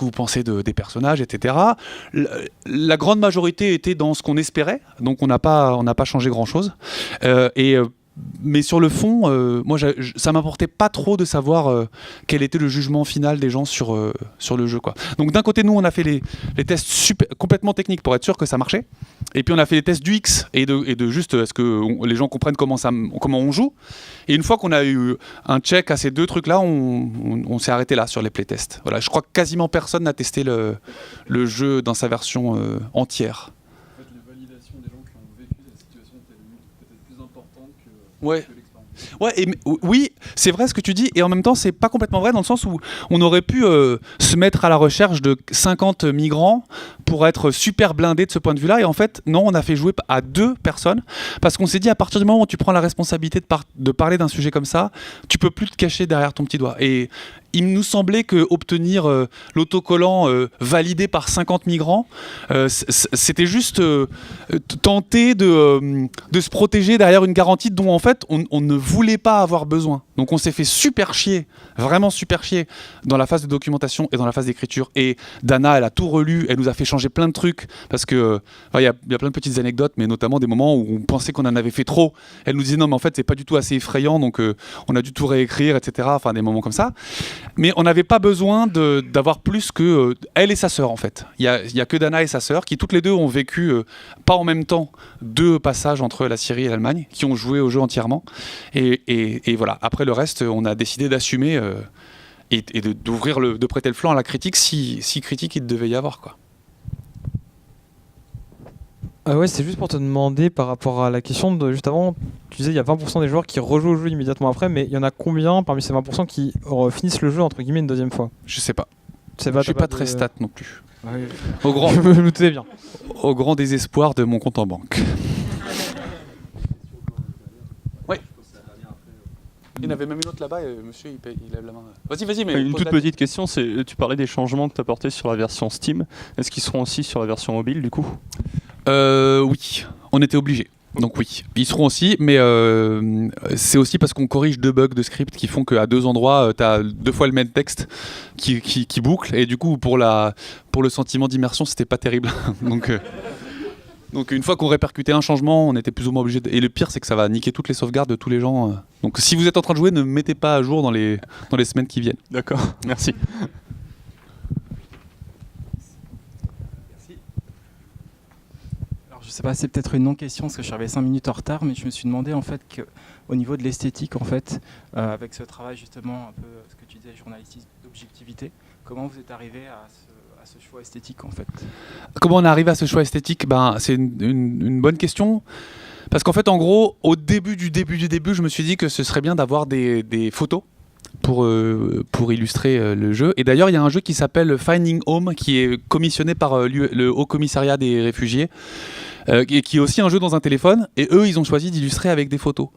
vous pensez des personnages, etc. La grande majorité était dans ce qu'on espérait, donc on n'a pas changé grand-chose. Mais sur le fond, moi, ça m'importait pas trop de savoir quel était le jugement final des gens sur le jeu, quoi. Donc d'un côté, nous, on a fait les tests complètement techniques pour être sûr que ça marchait. Et puis on a fait les tests du X et de juste est-ce que les gens comprennent comment on joue. Et une fois qu'on a eu un check à ces deux trucs-là, on s'est arrêté là sur les playtests. Voilà, je crois que quasiment personne n'a testé le jeu dans sa version entière. En fait, les validations des gens qui ont vécu cette situation étaient peut-être plus importantes que Ouais. l'expérience. Ouais, oui, c'est vrai ce que tu dis, et en même temps, c'est pas complètement vrai dans le sens où on aurait pu se mettre à la recherche de 50 migrants pour être super blindé de ce point de vue-là, et en fait, non, on a fait jouer à 2 personnes, parce qu'on s'est dit, à partir du moment où tu prends la responsabilité de parler d'un sujet comme ça, tu peux plus te cacher derrière ton petit doigt. Et il nous semblait que obtenir l'autocollant validé par 50 migrants, c'était juste tenter de se protéger derrière une garantie dont en fait on ne voulait pas avoir besoin. Donc on s'est fait super chier, vraiment super chier dans la phase de documentation et dans la phase d'écriture. Et Dana, elle a tout relu, elle nous a fait changer plein de trucs parce que il y a plein de petites anecdotes, mais notamment des moments où on pensait qu'on en avait fait trop. Elle nous disait non mais en fait c'est pas du tout assez effrayant, donc on a dû tout réécrire, etc. Enfin des moments comme ça. Mais on n'avait pas besoin d'avoir plus que elle et sa sœur en fait. Il y a que Dana et sa sœur qui toutes les deux ont vécu pas en même temps 2 passages entre la Syrie et l'Allemagne, qui ont joué au jeu entièrement. Et voilà. Après le reste, on a décidé d'assumer et de prêter le flanc à la critique si critique il devait y avoir, quoi. Ouais, c'est juste pour te demander par rapport à la question de juste avant, tu disais il y a 20% des joueurs qui rejouent au jeu immédiatement après, mais il y en a combien parmi ces 20% qui finissent le jeu entre guillemets une deuxième fois? Je sais pas. Je Je suis pas très stat non plus. Ouais. Au grand, Je me doutais bien. au grand désespoir de mon compte en banque. Oui. Il y en avait même une autre là-bas, et monsieur il lève la main. Vas-y, mais Une toute petite question, c'est tu parlais des changements que tu as apportés sur la version Steam. Est-ce qu'ils seront aussi sur la version mobile du coup? Oui, on était obligés. Donc oui, ils seront aussi, mais c'est aussi parce qu'on corrige 2 bugs de script qui font qu'à 2 endroits, tu as 2 fois le même texte qui boucle, et du coup pour le sentiment d'immersion, c'était pas terrible. Donc une fois qu'on répercutait un changement, on était plus ou moins obligé. Et le pire, c'est que ça va niquer toutes les sauvegardes de tous les gens. Donc si vous êtes en train de jouer, ne mettez pas à jour dans les semaines qui viennent. D'accord, merci. je sais pas, c'est peut-être une non-question parce que je suis arrivé 5 minutes en retard, mais je me suis demandé en fait qu'au niveau de l'esthétique, en fait, avec ce travail justement, un peu ce que tu disais, journalistique d'objectivité, comment vous êtes arrivé à ce choix esthétique en fait? Comment on est arrivé à ce choix esthétique? C'est une bonne question. Parce qu'en fait, en gros, au début, je me suis dit que ce serait bien d'avoir des photos pour illustrer le jeu. Et d'ailleurs, il y a un jeu qui s'appelle Finding Home, qui est commissionné par le Haut Commissariat des réfugiés, et qui est aussi un jeu dans un téléphone. Et eux, ils ont choisi d'illustrer avec des photos.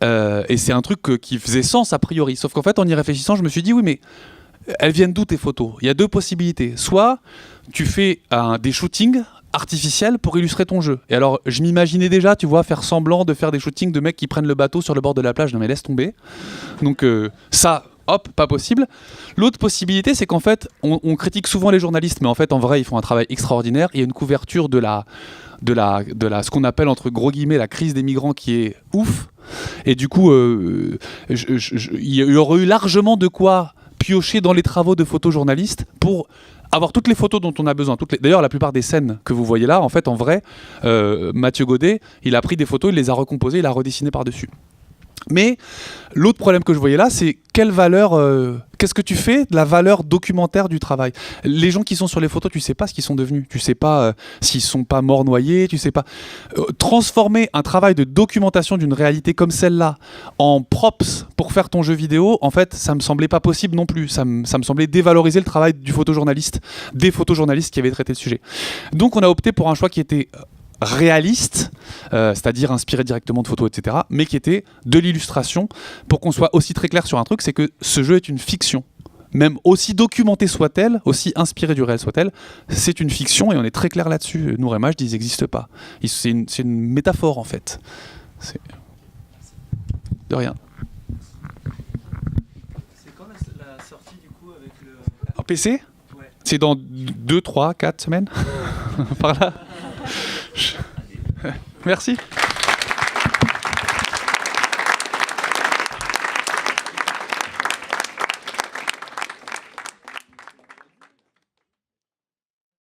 Et c'est un truc qui faisait sens a priori. Sauf qu'en fait, en y réfléchissant, je me suis dit, oui, mais elles viennent d'où tes photos? Il y a deux possibilités. Soit tu fais des shootings artificiels pour illustrer ton jeu. Et alors, je m'imaginais déjà, tu vois, faire semblant de faire des shootings de mecs qui prennent le bateau sur le bord de la plage. Non mais laisse tomber. Donc ça, hop, pas possible. L'autre possibilité, c'est qu'en fait, on critique souvent les journalistes, mais en fait, en vrai, ils font un travail extraordinaire. Il y a une couverture de ce qu'on appelle entre gros guillemets la crise des migrants qui est ouf. Et du coup, il y aurait eu largement de quoi piocher dans les travaux de photojournalistes pour avoir toutes les photos dont on a besoin. D'ailleurs, la plupart des scènes que vous voyez là, en fait, en vrai, Mathieu Godet, il a pris des photos, il les a recomposées, il a redessiné par-dessus. Mais l'autre problème que je voyais là, c'est quelle valeur, qu'est-ce que tu fais de la valeur documentaire du travail? Les gens qui sont sur les photos, tu sais pas ce qu'ils sont devenus, tu sais pas s'ils sont pas morts noyés, tu sais pas. Transformer un travail de documentation d'une réalité comme celle-là en props pour faire ton jeu vidéo, en fait, ça me semblait pas possible non plus. Ça me semblait dévaloriser le travail du photojournaliste, des photojournalistes qui avaient traité le sujet. Donc on a opté pour un choix qui était réaliste, c'est-à-dire inspiré directement de photos, etc., mais qui était de l'illustration, pour qu'on soit aussi très clair sur un truc, c'est que ce jeu est une fiction. Même aussi documentée soit-elle, aussi inspirée du réel soit-elle, c'est une fiction et on est très clair là-dessus. Nour et Majd, ils n'existent pas. C'est une métaphore en fait. De rien. C'est quand la sortie du coup avec le... En PC ? Ouais. C'est dans 2, 3, 4 semaines. Par là. Merci.